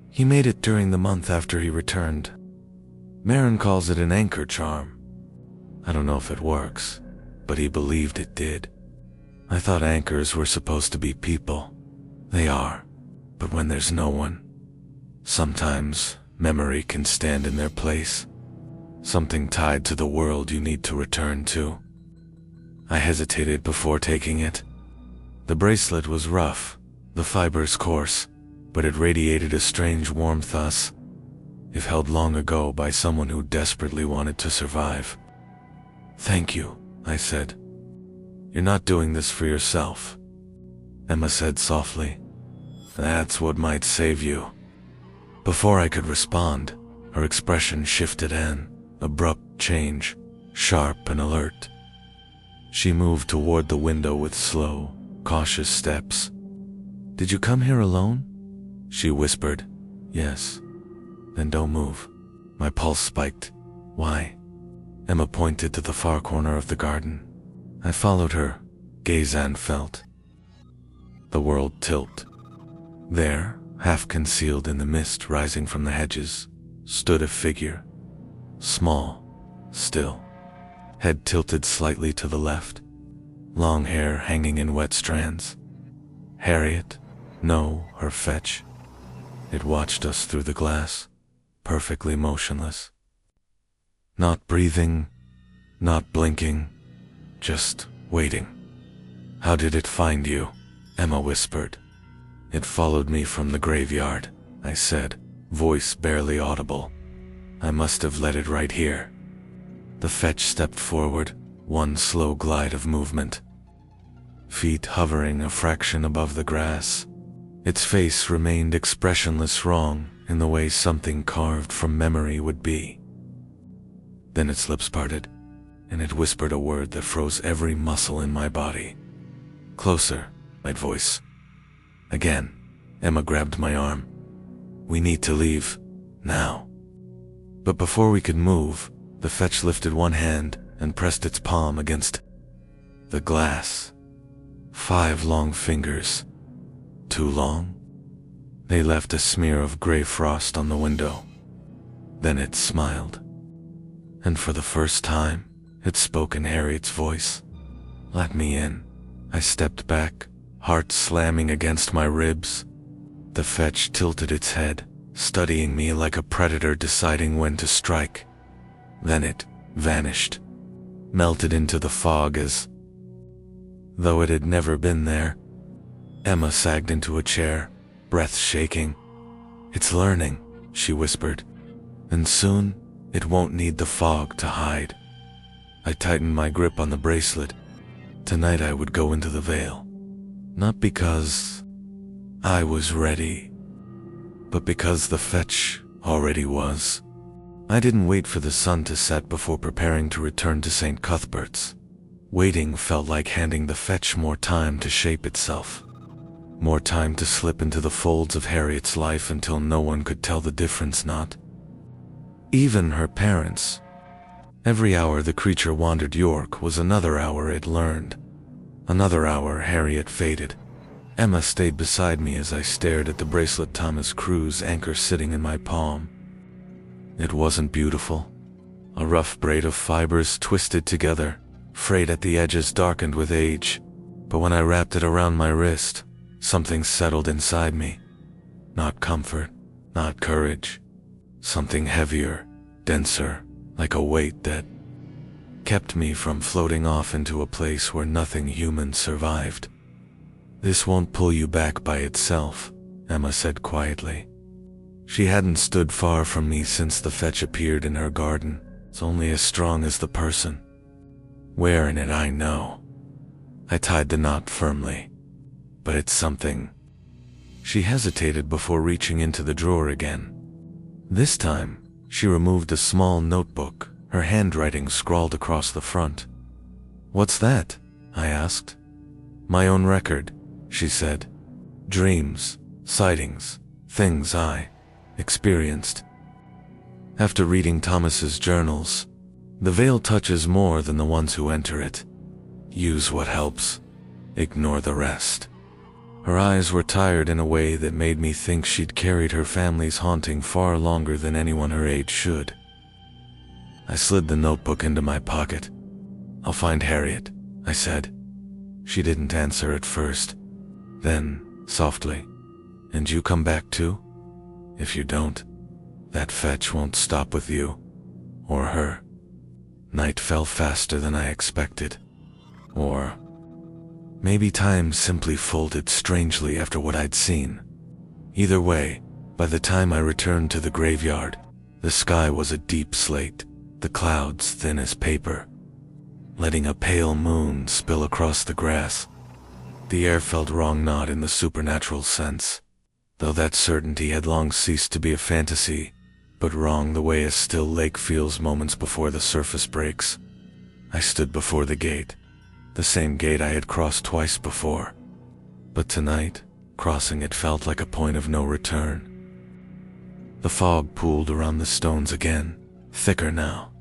"He made it during the month after he returned. Marin calls it an anchor charm. I don't know if it works, but he believed it did. I thought anchors were supposed to be people. They are, but when there's no one, sometimes memory can stand in their place. Something tied to the world you need to return to." I hesitated before taking it. The bracelet was rough, the fibers coarse, but it radiated a strange warmth, as if held long ago by someone who desperately wanted to survive. "Thank you," I said. "You're not doing this for yourself," Emma said softly. "That's what might save you." Before I could respond, her expression shifted, an abrupt change, sharp and alert. She moved toward the window with slow, cautious steps. "Did you come here alone?" she whispered. "Yes." "Then don't move." My pulse spiked. "Why?" Emma pointed to the far corner of the garden. I followed her, gaze and felt the world tilt. There, half concealed in the mist rising from the hedges, stood a figure. Small, still, head tilted slightly to the left, long hair hanging in wet strands. Harriet? No, her fetch. It watched us through the glass, perfectly motionless. Not breathing, not blinking, just waiting. "How did it find you?" Emma whispered. "It followed me from the graveyard," I said, voice barely audible. "I must have let it right here." The fetch stepped forward, one slow glide of movement, feet hovering a fraction above the grass. Its face remained expressionless, wrong in the way something carved from memory would be. Then its lips parted, and it whispered a word that froze every muscle in my body. "Closer," my voice. Again, Emma grabbed my arm. "We need to leave, now." But before we could move, the fetch lifted one hand and pressed its palm against the glass. 5 long fingers. Too long? They left a smear of gray frost on the window. Then it smiled. And for the first time, it spoke in Harriet's voice. "Let me in." I stepped back, heart slamming against my ribs. The fetch tilted its head, studying me like a predator deciding when to strike. Then it vanished, melted into the fog as though it had never been there. Emma sagged into a chair, breath shaking. "It's learning," she whispered, "and soon it won't need the fog to hide." I tightened my grip on the bracelet. Tonight I would go into the Vale, not because I was ready, but because the fetch already was. I didn't wait for the sun to set before preparing to return to St. Cuthbert's. Waiting felt like handing the fetch more time to shape itself, more time to slip into the folds of Harriet's life until no one could tell the difference, not even her parents. Every hour the creature wandered York was another hour it learned. Another hour Harriet faded. Emma stayed beside me as I stared at the bracelet Thomas Cruise anchor sitting in my palm. It wasn't beautiful. A rough braid of fibers twisted together, frayed at the edges, darkened with age. But when I wrapped it around my wrist, something settled inside me. Not comfort, not courage. Something heavier, denser, like a weight that kept me from floating off into a place where nothing human survived. "This won't pull you back by itself," Emma said quietly. She hadn't stood far from me since the fetch appeared in her garden. "It's only as strong as the person wearing it, I know." I tied the knot firmly. "But it's something." She hesitated before reaching into the drawer again. This time, she removed a small notebook, her handwriting scrawled across the front. "What's that?" I asked. "My own record," she said. "Dreams, sightings, things I experienced. After reading Thomas's journals, the Vale touches more than the ones who enter it. Use what helps, ignore the rest. Her eyes were tired in a way that made me think she'd carried her family's haunting far longer than anyone her age should. I slid the notebook into my pocket. "I'll find Harriet," I said. She didn't answer at first. Then, softly, "And you come back too? If you don't, that fetch won't stop with you, or her." Night fell faster than I expected. Or maybe time simply folded strangely after what I'd seen. Either way, by the time I returned to the graveyard, the sky was a deep slate, the clouds thin as paper, letting a pale moon spill across the grass. The air felt wrong, not in the supernatural sense, though that certainty had long ceased to be a fantasy, but wrong the way a still lake feels moments before the surface breaks. I stood before the gate, the same gate I had crossed twice before, but tonight, crossing it felt like a point of no return. The fog pooled around the stones again, thicker now,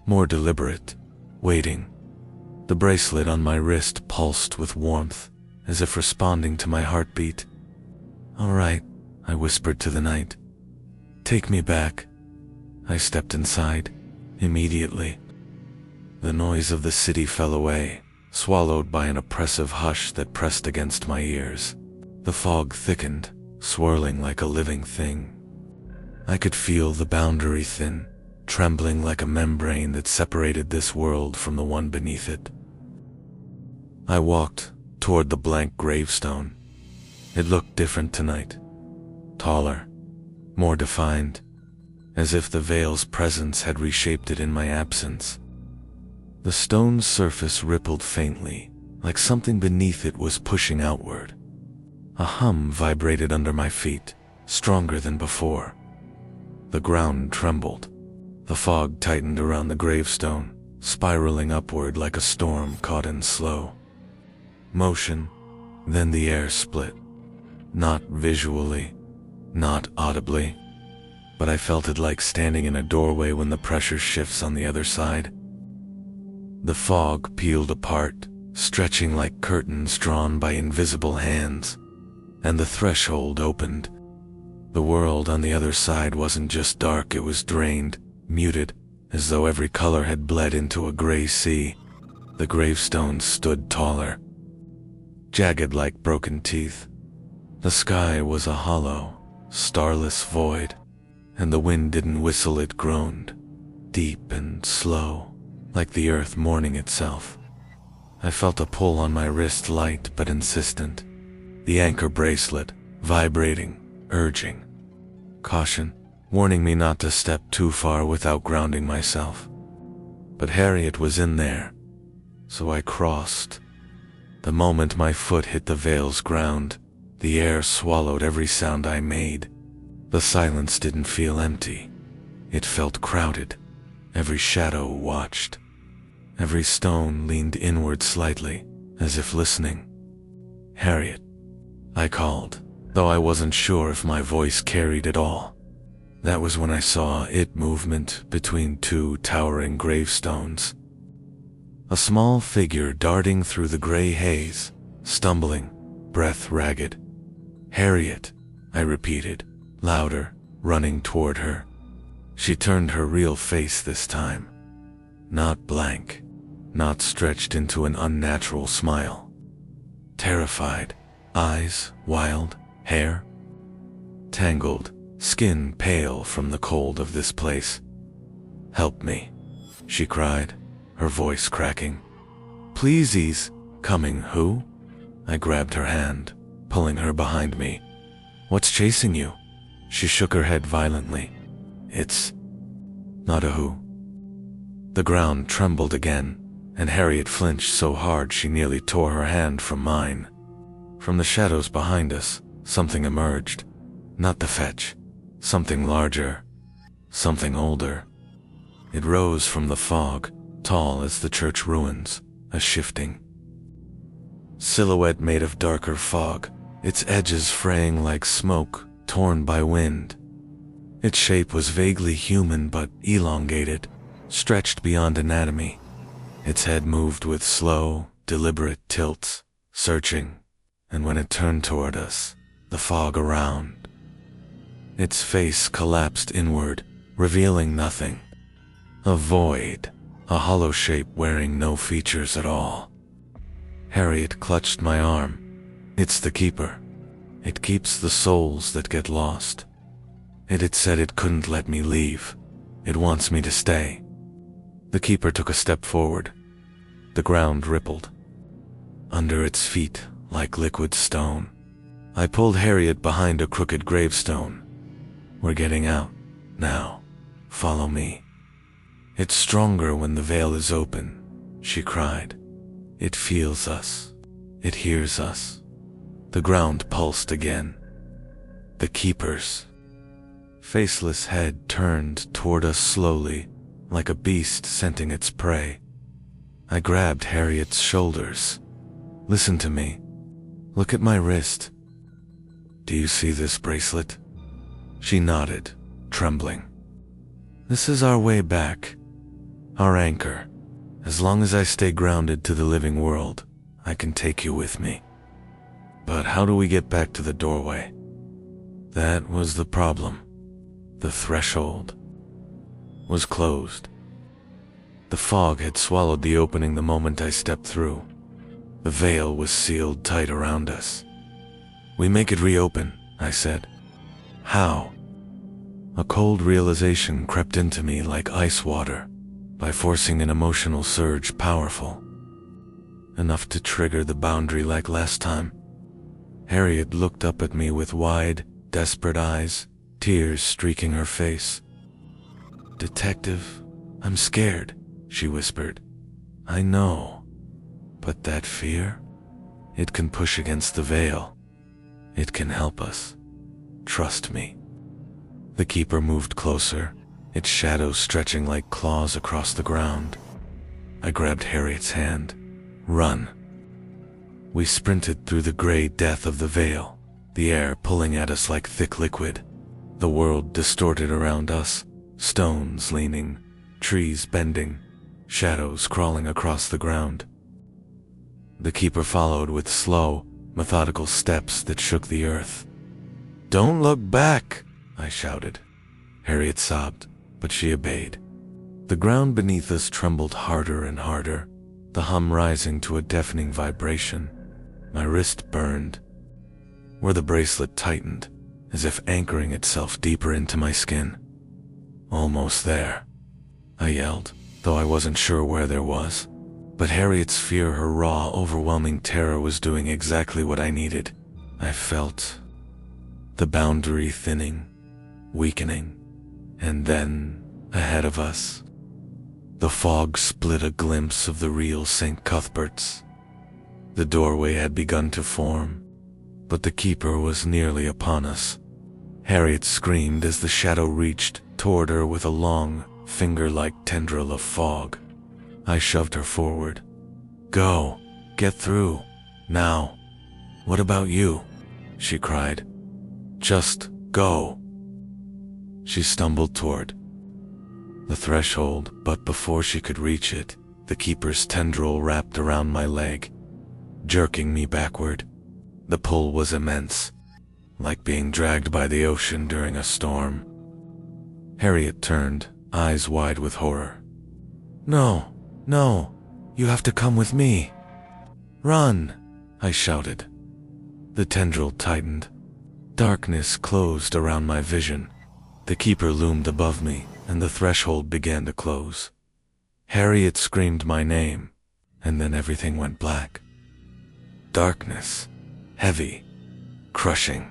more deliberate, waiting. The bracelet on my wrist pulsed with warmth, as if responding to my heartbeat. "All right," I whispered to the night. "Take me back." I stepped inside, immediately. The noise of the city fell away, swallowed by an oppressive hush that pressed against my ears. The fog thickened, swirling like a living thing. I could feel the boundary thin, trembling like a membrane that separated this world from the one beneath it. I walked toward the blank gravestone. It looked different tonight. Taller, more defined, as if the Vale's presence had reshaped it in my absence. The stone's surface rippled faintly, like something beneath it was pushing outward. A hum vibrated under my feet, stronger than before. The ground trembled. The fog tightened around the gravestone, spiraling upward like a storm caught in slow motion. Then the air split. Not visually, not audibly, but I felt it like standing in a doorway when the pressure shifts on the other side. The fog peeled apart, stretching like curtains drawn by invisible hands, and the threshold opened. The world on the other side wasn't just dark, it was drained, muted, as though every color had bled into a gray sea. The gravestones stood taller, jagged like broken teeth. The sky was a hollow, starless void, and the wind didn't whistle, it groaned, deep and slow, like the earth mourning itself. I felt a pull on my wrist, light but insistent. The anchor bracelet, vibrating, urging. Caution, warning me not to step too far without grounding myself. But Harriet was in there, so I crossed. The moment my foot hit the Vale's ground, the air swallowed every sound I made. The silence didn't feel empty. It felt crowded. Every shadow watched. Every stone leaned inward slightly, as if listening. "Harriet," I called, though I wasn't sure if my voice carried at all. That was when I saw it movement between two towering gravestones. A small figure darting through the gray haze, stumbling, breath ragged. "Harriet," I repeated, louder, running toward her. She turned her real face this time. Not blank, not stretched into an unnatural smile. Terrified, eyes wild, hair tangled, skin pale from the cold of this place. "Help me," she cried, her voice cracking. "Please ease." "Coming who?" I grabbed her hand, pulling her behind me. "What's chasing you?" She shook her head violently. "It's not a who." The ground trembled again, and Harriet flinched so hard she nearly tore her hand from mine. From the shadows behind us, something emerged. Not the fetch. Something larger. Something older. It rose from the fog, tall as the church ruins, a shifting silhouette made of darker fog, its edges fraying like smoke, torn by wind. Its shape was vaguely human but elongated, stretched beyond anatomy. Its head moved with slow, deliberate tilts, searching, and when it turned toward us, the fog around. Its face collapsed inward, revealing nothing. A void, a hollow shape wearing no features at all. Harriet clutched my arm. It's the Keeper. It keeps the souls that get lost. It had said it couldn't let me leave. It wants me to stay. The Keeper took a step forward. The ground rippled. Under its feet, like liquid stone. I pulled Harriet behind a crooked gravestone. We're getting out, now. Follow me. It's stronger when the veil is open, she cried. It feels us. It hears us. The ground pulsed again. The Keeper's faceless head turned toward us slowly, like a beast scenting its prey. I grabbed Harriet's shoulders. Listen to me. Look at my wrist. Do you see this bracelet? She nodded, trembling. This is our way back. Our anchor. As long as I stay grounded to the living world, I can take you with me. But how do we get back to the doorway? That was the problem. The threshold was closed. The fog had swallowed the opening the moment I stepped through. The veil was sealed tight around us. We make it reopen, I said. How? A cold realization crept into me like ice water, by forcing an emotional surge powerful. Enough to trigger the boundary like last time. Harriet looked up at me with wide, desperate eyes, tears streaking her face. Detective, I'm scared, she whispered. I know, but that fear? It can push against the veil. It can help us. Trust me. The Keeper moved closer, its shadow stretching like claws across the ground. I grabbed Harriet's hand. Run. We sprinted through the gray death of the veil, the air pulling at us like thick liquid. The world distorted around us, stones leaning, trees bending, shadows crawling across the ground. The Keeper followed with slow, methodical steps that shook the earth. Don't look back, I shouted. Harriet sobbed, but she obeyed. The ground beneath us trembled harder and harder, the hum rising to a deafening vibration. My wrist burned, where the bracelet tightened, as if anchoring itself deeper into my skin. Almost there, I yelled, though I wasn't sure where there was. But Harriet's fear, her raw, overwhelming terror was doing exactly what I needed. I felt the boundary thinning, weakening, and then, ahead of us, the fog split a glimpse of the real St. Cuthbert's. The doorway had begun to form, but the Keeper was nearly upon us. Harriet screamed as the shadow reached toward her with a long, finger-like tendril of fog. I shoved her forward. Go, get through, now. What about you? She cried. Just go. She stumbled toward the threshold, but before she could reach it, the Keeper's tendril wrapped around my leg, jerking me backward. The pull was immense, like being dragged by the ocean during a storm. Harriet turned, eyes wide with horror. No, no, you have to come with me. Run, I shouted. The tendril tightened. Darkness closed around my vision. The Keeper loomed above me, and the threshold began to close. Harriet screamed my name, and then everything went black. Darkness, heavy, crushing.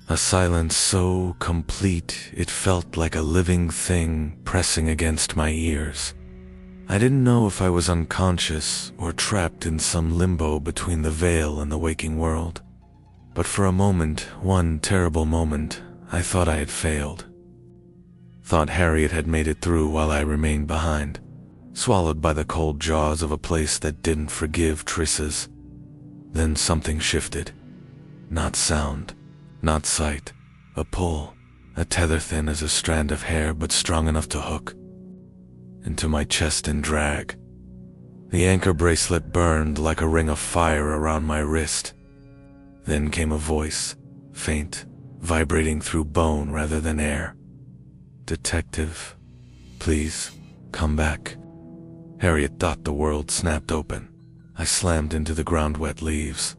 A silence so complete it felt like a living thing pressing against my ears. I didn't know if I was unconscious or trapped in some limbo between the veil and the waking world. But for a moment, one terrible moment, I thought I had failed. Thought Harriet had made it through while I remained behind, swallowed by the cold jaws of a place that didn't forgive trisses. Then something shifted. Not sound, not sight, A pull, a tether thin as a strand of hair but strong enough to hook into my chest and drag. The anchor bracelet burned like a ring of fire around my wrist. Then came a voice, faint, vibrating through bone rather than air. "Detective, please, come back." Harriet thought the world snapped open. I slammed into the ground-wet leaves.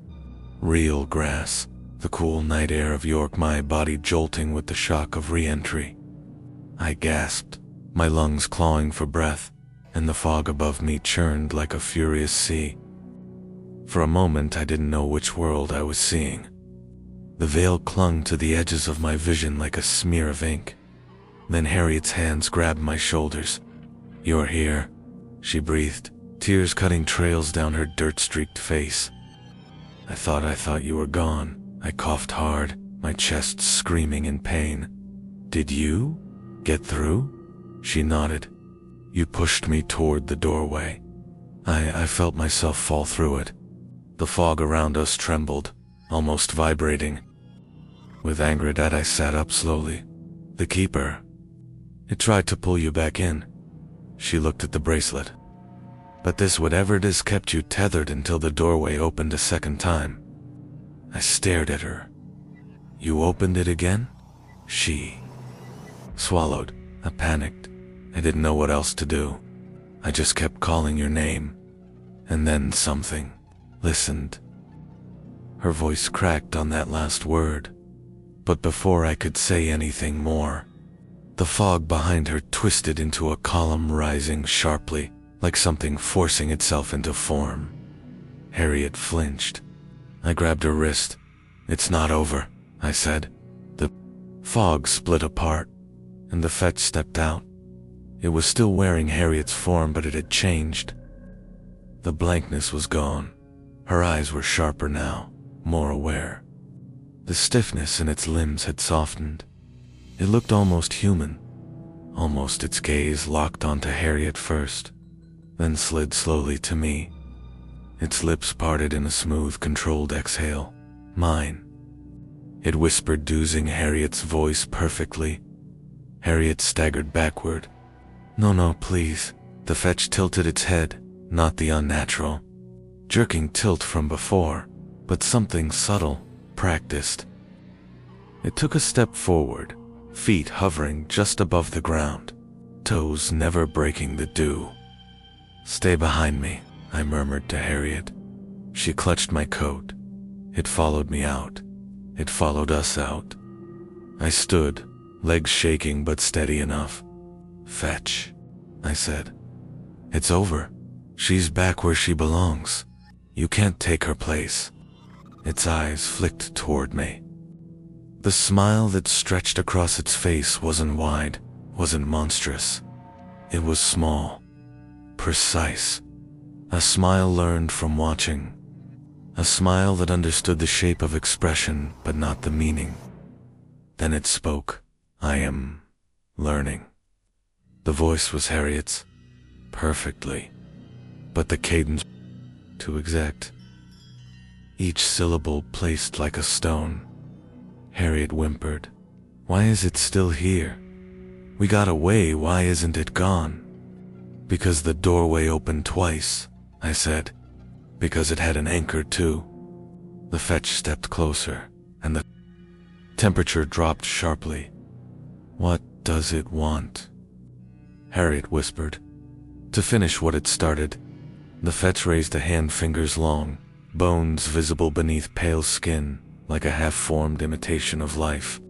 Real grass, the cool night air of York, my body jolting with the shock of re-entry. I gasped, my lungs clawing for breath, and the fog above me churned like a furious sea. For a moment I didn't know which world I was seeing. The veil clung to the edges of my vision like a smear of ink. Then Harriet's hands grabbed my shoulders. "You're here," she breathed, tears cutting trails down her dirt-streaked face. I thought you were gone." I coughed hard, my chest screaming in pain. "Did you get through?" She nodded. "You pushed me toward the doorway. I felt myself fall through it." The fog around us trembled, almost vibrating. With anger at that, I sat up slowly. "The keeper. It tried to pull you back in." She looked at the bracelet. "But this, whatever it is, kept you tethered until the doorway opened a second time." I stared at her. "You opened it again?" She swallowed. I panicked. I didn't know what else to do. I just kept calling your name. And then something listened. Her voice cracked on that last word. But before I could say anything more, the fog behind her twisted into a column rising sharply, like something forcing itself into form. Harriet flinched. I grabbed her wrist. "It's not over," I said. The fog split apart, and the fetch stepped out. It was still wearing Harriet's form, but it had changed. The blankness was gone. Her eyes were sharper now, more aware. The stiffness in its limbs had softened. It looked almost human. Almost its gaze locked onto Harriet first, then slid slowly to me. Its lips parted in a smooth, controlled exhale. Mine. It whispered, doozing Harriet's voice perfectly. Harriet staggered backward. No, please." The fetch tilted its head, not the unnatural, jerking tilt from before, but something subtle, practiced. It took a step forward, feet hovering just above the ground, toes never breaking the dew. "Stay behind me," I murmured to Harriet. She clutched my coat. It followed me out. It followed us out. I stood, legs shaking but steady enough. "Fetch," I said. "It's over. She's back where she belongs. You can't take her place." Its eyes flicked toward me. The smile that stretched across its face wasn't wide, wasn't monstrous. It was small, precise. A smile learned from watching. A smile that understood the shape of expression, but not the meaning. Then it spoke. "I am learning." The voice was Harriet's, perfectly, but the cadence too exact. Each syllable placed like a stone. Harriet whimpered. "Why is it still here? We got away, why isn't it gone?" "Because the doorway opened twice," I said. "Because it had an anchor too." The fetch stepped closer, and the temperature dropped sharply. "What does it want?" Harriet whispered. To finish what it started, the fetch raised a hand fingers long, bones visible beneath pale skin, like a half-formed imitation of life.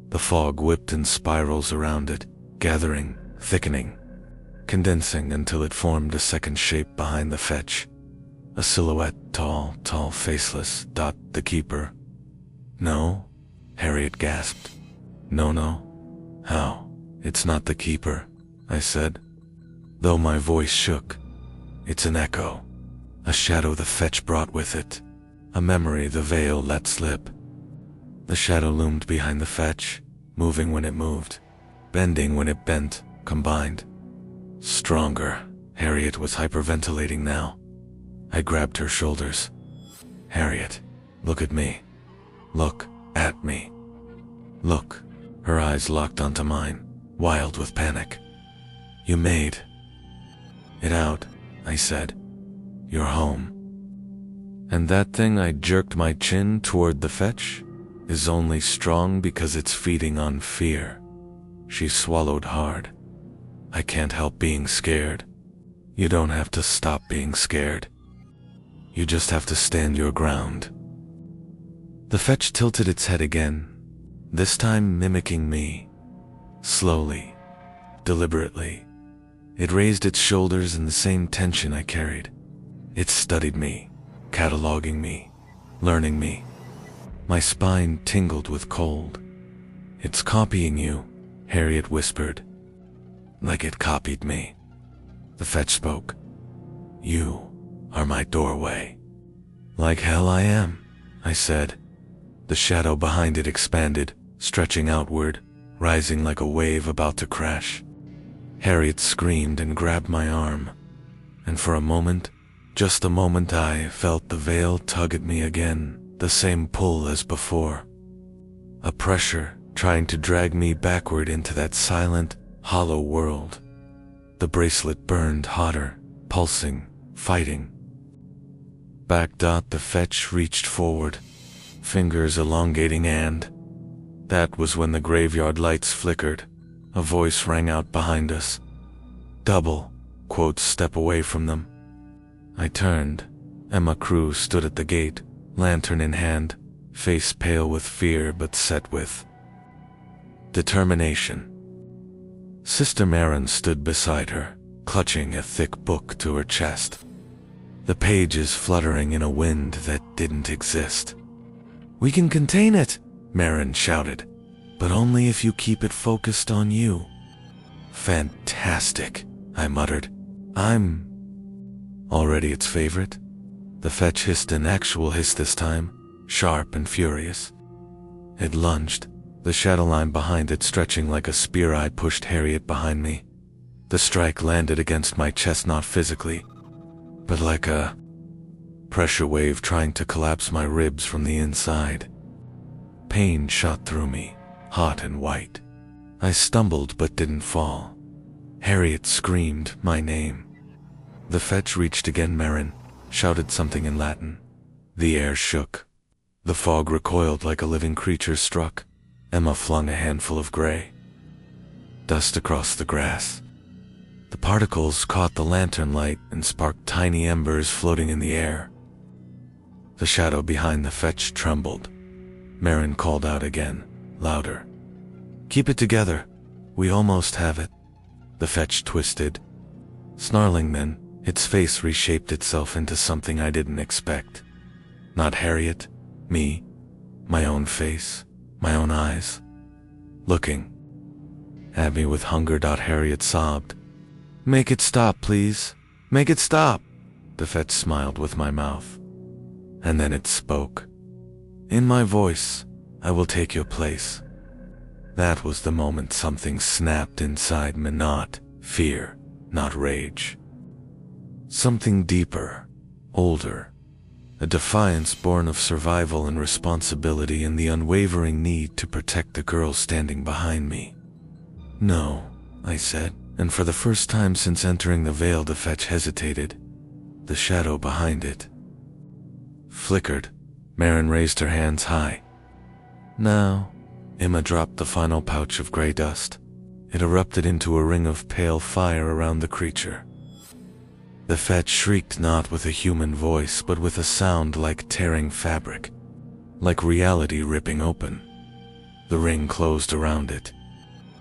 The fog whipped in spirals around it, gathering, thickening, condensing until it formed a second shape behind the fetch. A silhouette, tall, faceless. "The keeper." "No?" Harriet gasped. No. "How? It's not the keeper," I said, though my voice shook. "It's an echo, a shadow the fetch brought with it, a memory the veil let slip." The shadow loomed behind the fetch, moving when it moved, bending when it bent, combined. Stronger. Harriet was hyperventilating now. I grabbed her shoulders. "Harriet, look at me. Look at me. Look. Her eyes locked onto mine, wild with panic. You made it out, I said. You're home. And that thing I jerked my chin toward the fetch is only strong because it's feeding on fear. She swallowed hard. I can't help being scared. You don't have to stop being scared. You just have to stand your ground. The fetch tilted its head again, this time mimicking me. Slowly, deliberately, it raised its shoulders in the same tension I carried. It studied me, cataloging me, learning me. My spine tingled with cold. It's copying you, Harriet whispered. Like it copied me. The fetch spoke. You are my doorway. Like hell I am, I said. The shadow behind it expanded, stretching outward, rising like a wave about to crash. Harriet screamed and grabbed my arm. And for a moment, just a moment, I felt the veil tug at me again, the same pull as before. A pressure trying to drag me backward into that silent, hollow world. The bracelet burned hotter, pulsing, fighting. The fetch reached forward, fingers elongating, and that was when the graveyard lights flickered. A voice rang out behind us. Double, quote, step away from them. I turned. Emma Crew stood at the gate, lantern in hand, face pale with fear but set with determination. Sister Marin stood beside her, clutching a thick book to her chest. The pages fluttering in a wind that didn't exist. We can contain it, Marin shouted, but only if you keep it focused on you. Fantastic, I muttered. I'm already its favorite. The fetch hissed an actual hiss this time, sharp and furious. It lunged, the shadow line behind it stretching like a spear. I pushed Harriet behind me. The strike landed against my chest, not physically, but like a pressure wave trying to collapse my ribs from the inside. Pain shot through me, hot and white. I stumbled but didn't fall. Harriet screamed my name. The fetch reached again. Marin shouted something in Latin. The air shook. The fog recoiled like a living creature struck. Emma flung a handful of gray dust across the grass. The particles caught the lantern light and sparked tiny embers floating in the air. The shadow behind the fetch trembled. Marin called out again, louder. Keep it together. We almost have it. The fetch twisted. Snarling then, its face reshaped itself into something I didn't expect. Not Harriet, me, my own face, my own eyes. Looking at me with hunger. Harriet sobbed. Make it stop, please. Make it stop. The fetch smiled with my mouth. And then it spoke. In my voice, I will take your place. That was the moment something snapped inside me. Not fear, not rage. Something deeper, older. A defiance born of survival and responsibility and the unwavering need to protect the girl standing behind me. No, I said, and for the first time since entering the veil the fetch hesitated. The shadow behind it flickered. Marin raised her hands high. Now, Emma dropped the final pouch of gray dust. It erupted into a ring of pale fire around the creature. The fetch shrieked not with a human voice, but with a sound like tearing fabric, like reality ripping open. The ring closed around it.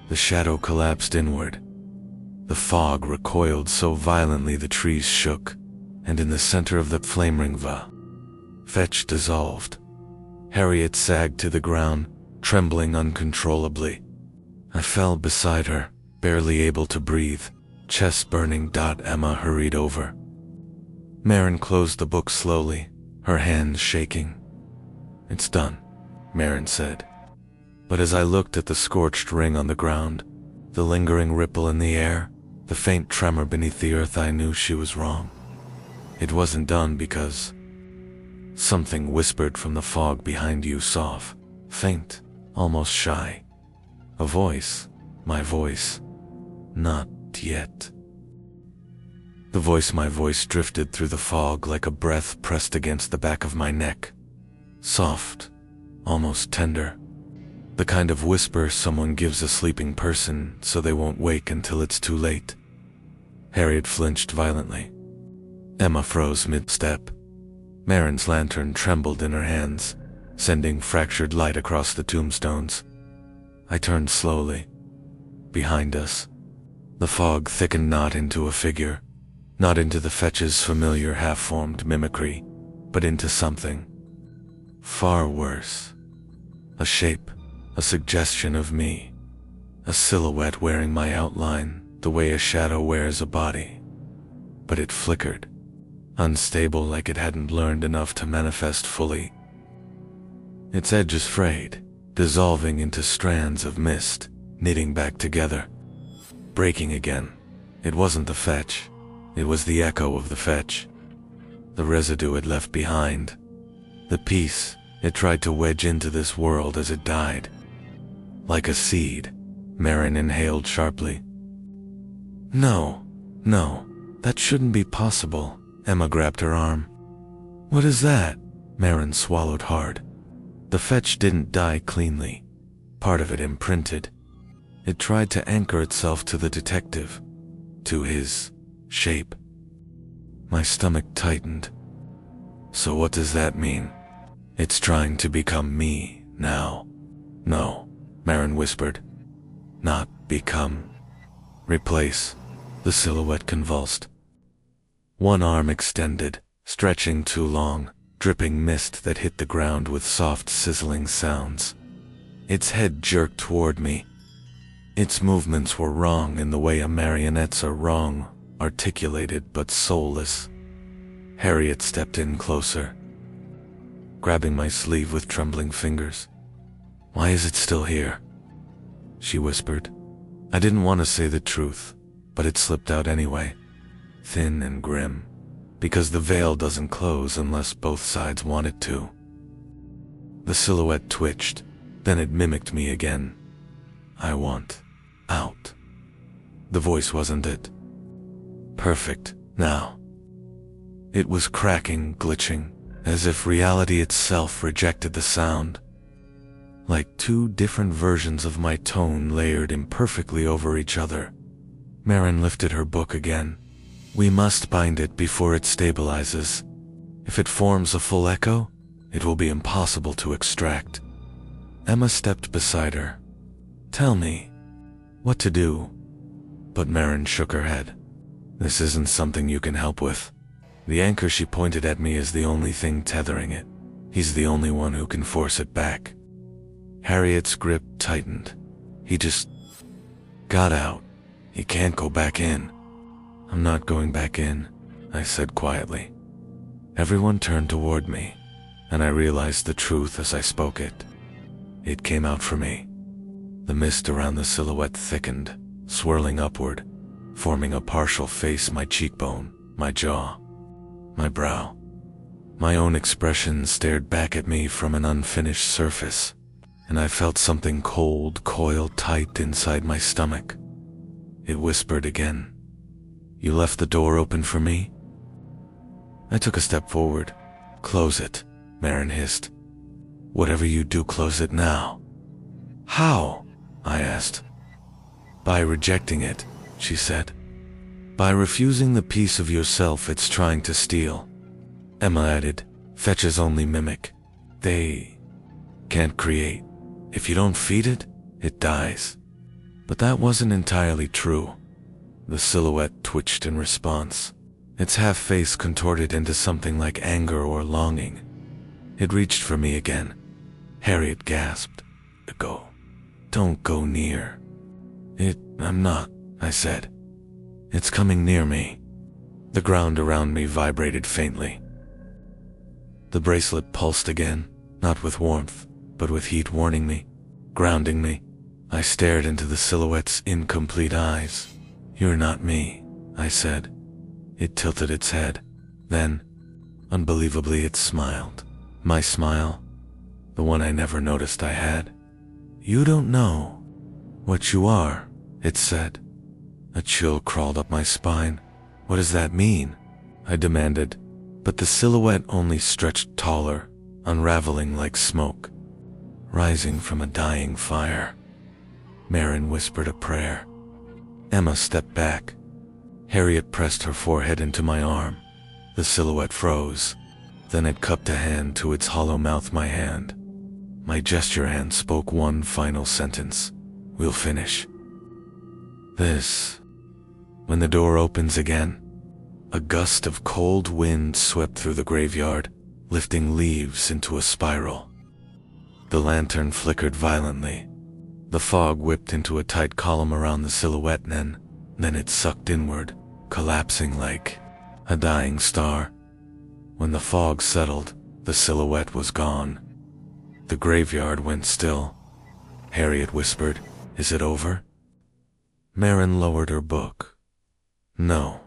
The shadow collapsed inward. The fog recoiled so violently the trees shook, and in the center of the flame ring the fetch dissolved. Harriet sagged to the ground, trembling uncontrollably. I fell beside her, barely able to breathe, chest burning. Emma hurried over. Marin closed the book slowly, her hands shaking. It's done, Marin said. But as I looked at the scorched ring on the ground, the lingering ripple in the air, the faint tremor beneath the earth, I knew she was wrong. It wasn't done because something whispered from the fog behind you, soft, faint, almost shy. A voice, my voice. Not yet. My voice drifted through the fog like a breath pressed against the back of my neck. Soft, almost tender. The kind of whisper someone gives a sleeping person so they won't wake until it's too late. Harriet flinched violently. Emma froze mid-step. Marin's lantern trembled in her hands, sending fractured light across the tombstones. I turned slowly. Behind us, the fog thickened not into a figure, not into the fetch's familiar half-formed mimicry, but into something far worse. A shape, a suggestion of me, a silhouette wearing my outline the way a shadow wears a body. But it flickered, unstable like it hadn't learned enough to manifest fully. Its edges frayed, dissolving into strands of mist, knitting back together, breaking again. It wasn't the fetch, it was the echo of the fetch. The residue it left behind, the piece it tried to wedge into this world as it died. Like a seed, Marin inhaled sharply. No, that shouldn't be possible. Emma grabbed her arm. What is that? Marin swallowed hard. The fetch didn't die cleanly. Part of it imprinted. It tried to anchor itself to the detective, to his shape. My stomach tightened. So what does that mean? It's trying to become me now. No, Marin whispered. Not become. Replace. The silhouette convulsed. One arm extended, stretching too long, dripping mist that hit the ground with soft sizzling sounds. Its head jerked toward me. Its movements were wrong in the way a marionette's are wrong, articulated but soulless. Harriet stepped in closer, grabbing my sleeve with trembling fingers. Why is it still here? She whispered. I didn't want to say the truth, but it slipped out anyway, thin and grim, because the veil doesn't close unless both sides want it to. The silhouette twitched, then it mimicked me again. I want out. The voice wasn't it. Perfect, now. It was cracking, glitching, as if reality itself rejected the sound. Like two different versions of my tone layered imperfectly over each other. Marin lifted her book again. We must bind it before it stabilizes. If it forms a full echo, it will be impossible to extract. Emma stepped beside her. Tell me what to do. But Marin shook her head. This isn't something you can help with. The anchor she pointed at me is the only thing tethering it. He's the only one who can force it back. Harriet's grip tightened. He just got out. He can't go back in. I'm not going back in, I said quietly. Everyone turned toward me, and I realized the truth as I spoke it. It came out for me. The mist around the silhouette thickened, swirling upward, forming a partial face, my cheekbone, my jaw, my brow. My own expression stared back at me from an unfinished surface, and I felt something cold coil tight inside my stomach. It whispered again. You left the door open for me? I took a step forward. Close it, Marin hissed. Whatever you do, close it now. How? I asked. By rejecting it, she said. By refusing the piece of yourself it's trying to steal. Emma added, fetches only mimic. They can't create. If you don't feed it, it dies. But that wasn't entirely true. The silhouette twitched in response. Its half-face contorted into something like anger or longing. It reached for me again. Harriet gasped. Go. Don't go near. I'm not, I said. It's coming near me. The ground around me vibrated faintly. The bracelet pulsed again, not with warmth, but with heat, warning me, grounding me. I stared into the silhouette's incomplete eyes. You're not me, I said. It tilted its head. Then, unbelievably, it smiled. My smile, the one I never noticed I had. You don't know what you are, it said. A chill crawled up my spine. What does that mean? I demanded, but the silhouette only stretched taller, unraveling like smoke, rising from a dying fire. Marin whispered a prayer. Emma stepped back. Harriet pressed her forehead into my arm. The silhouette froze. Then it cupped a hand to its hollow mouth my hand. My gesture hand spoke one final sentence. We'll finish this. When the door opens again, a gust of cold wind swept through the graveyard, lifting leaves into a spiral. The lantern flickered violently. The fog whipped into a tight column around the silhouette, then it sucked inward, collapsing like a dying star. When the fog settled, the silhouette was gone. The graveyard went still. Harriet whispered, "Is it over?" Marin lowered her book. "No.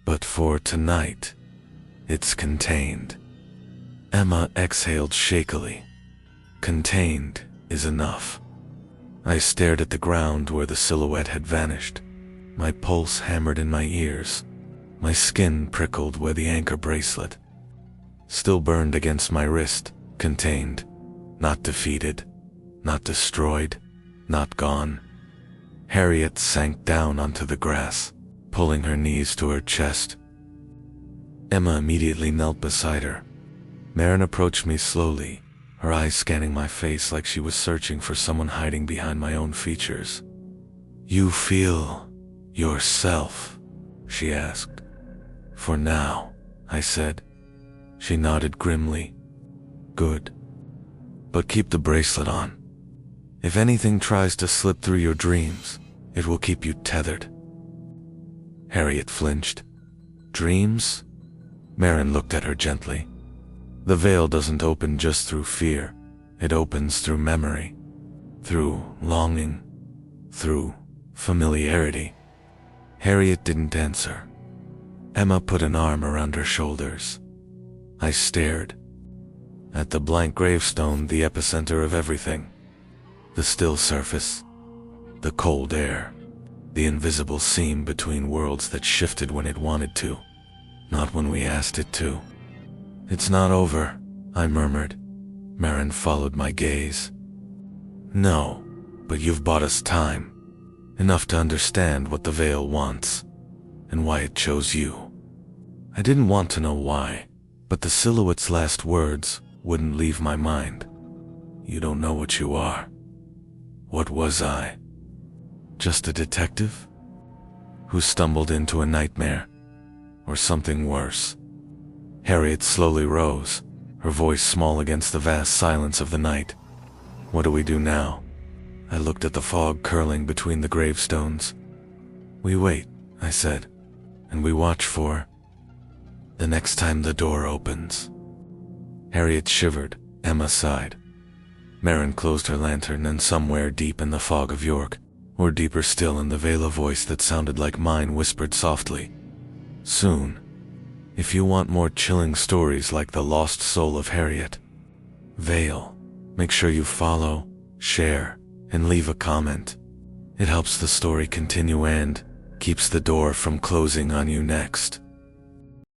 But for tonight, it's contained." Emma exhaled shakily. Contained is enough. I stared at the ground where the silhouette had vanished. My pulse hammered in my ears. My skin prickled where the anchor bracelet still burned against my wrist. Contained. Not defeated. Not destroyed. Not gone. Harriet sank down onto the grass, pulling her knees to her chest. Emma immediately knelt beside her. Marin approached me slowly, her eyes scanning my face like she was searching for someone hiding behind my own features. "You feel yourself?" she asked. "For now," I said. She nodded grimly. "Good. But keep the bracelet on. If anything tries to slip through your dreams, it will keep you tethered." Harriet flinched. "Dreams?" Marin looked at her gently. "The veil doesn't open just through fear. It opens through memory, through longing, through familiarity." Harriet didn't answer. Emma put an arm around her shoulders. I stared at the blank gravestone, the epicenter of everything. The still surface, the cold air, the invisible seam between worlds that shifted when it wanted to, not when we asked it to. "It's not over," I murmured. Marin followed my gaze. "No, but you've bought us time. Enough to understand what the veil wants, and why it chose you." I didn't want to know why, but the silhouette's last words wouldn't leave my mind. "You don't know what you are." What was I? Just a detective? Who stumbled into a nightmare? Or something worse? Harriet slowly rose, her voice small against the vast silence of the night. "What do we do now?" I looked at the fog curling between the gravestones. "We wait," I said, "and we watch for the next time the door opens." Harriet shivered. Emma sighed. Marin closed her lantern, and somewhere deep in the fog of York, or deeper still in the veil, a voice that sounded like mine whispered softly, "Soon. If you want more chilling stories like the lost soul of Harriet, Vale, make sure you follow, share, and leave a comment. It helps the story continue and keeps the door from closing on you next."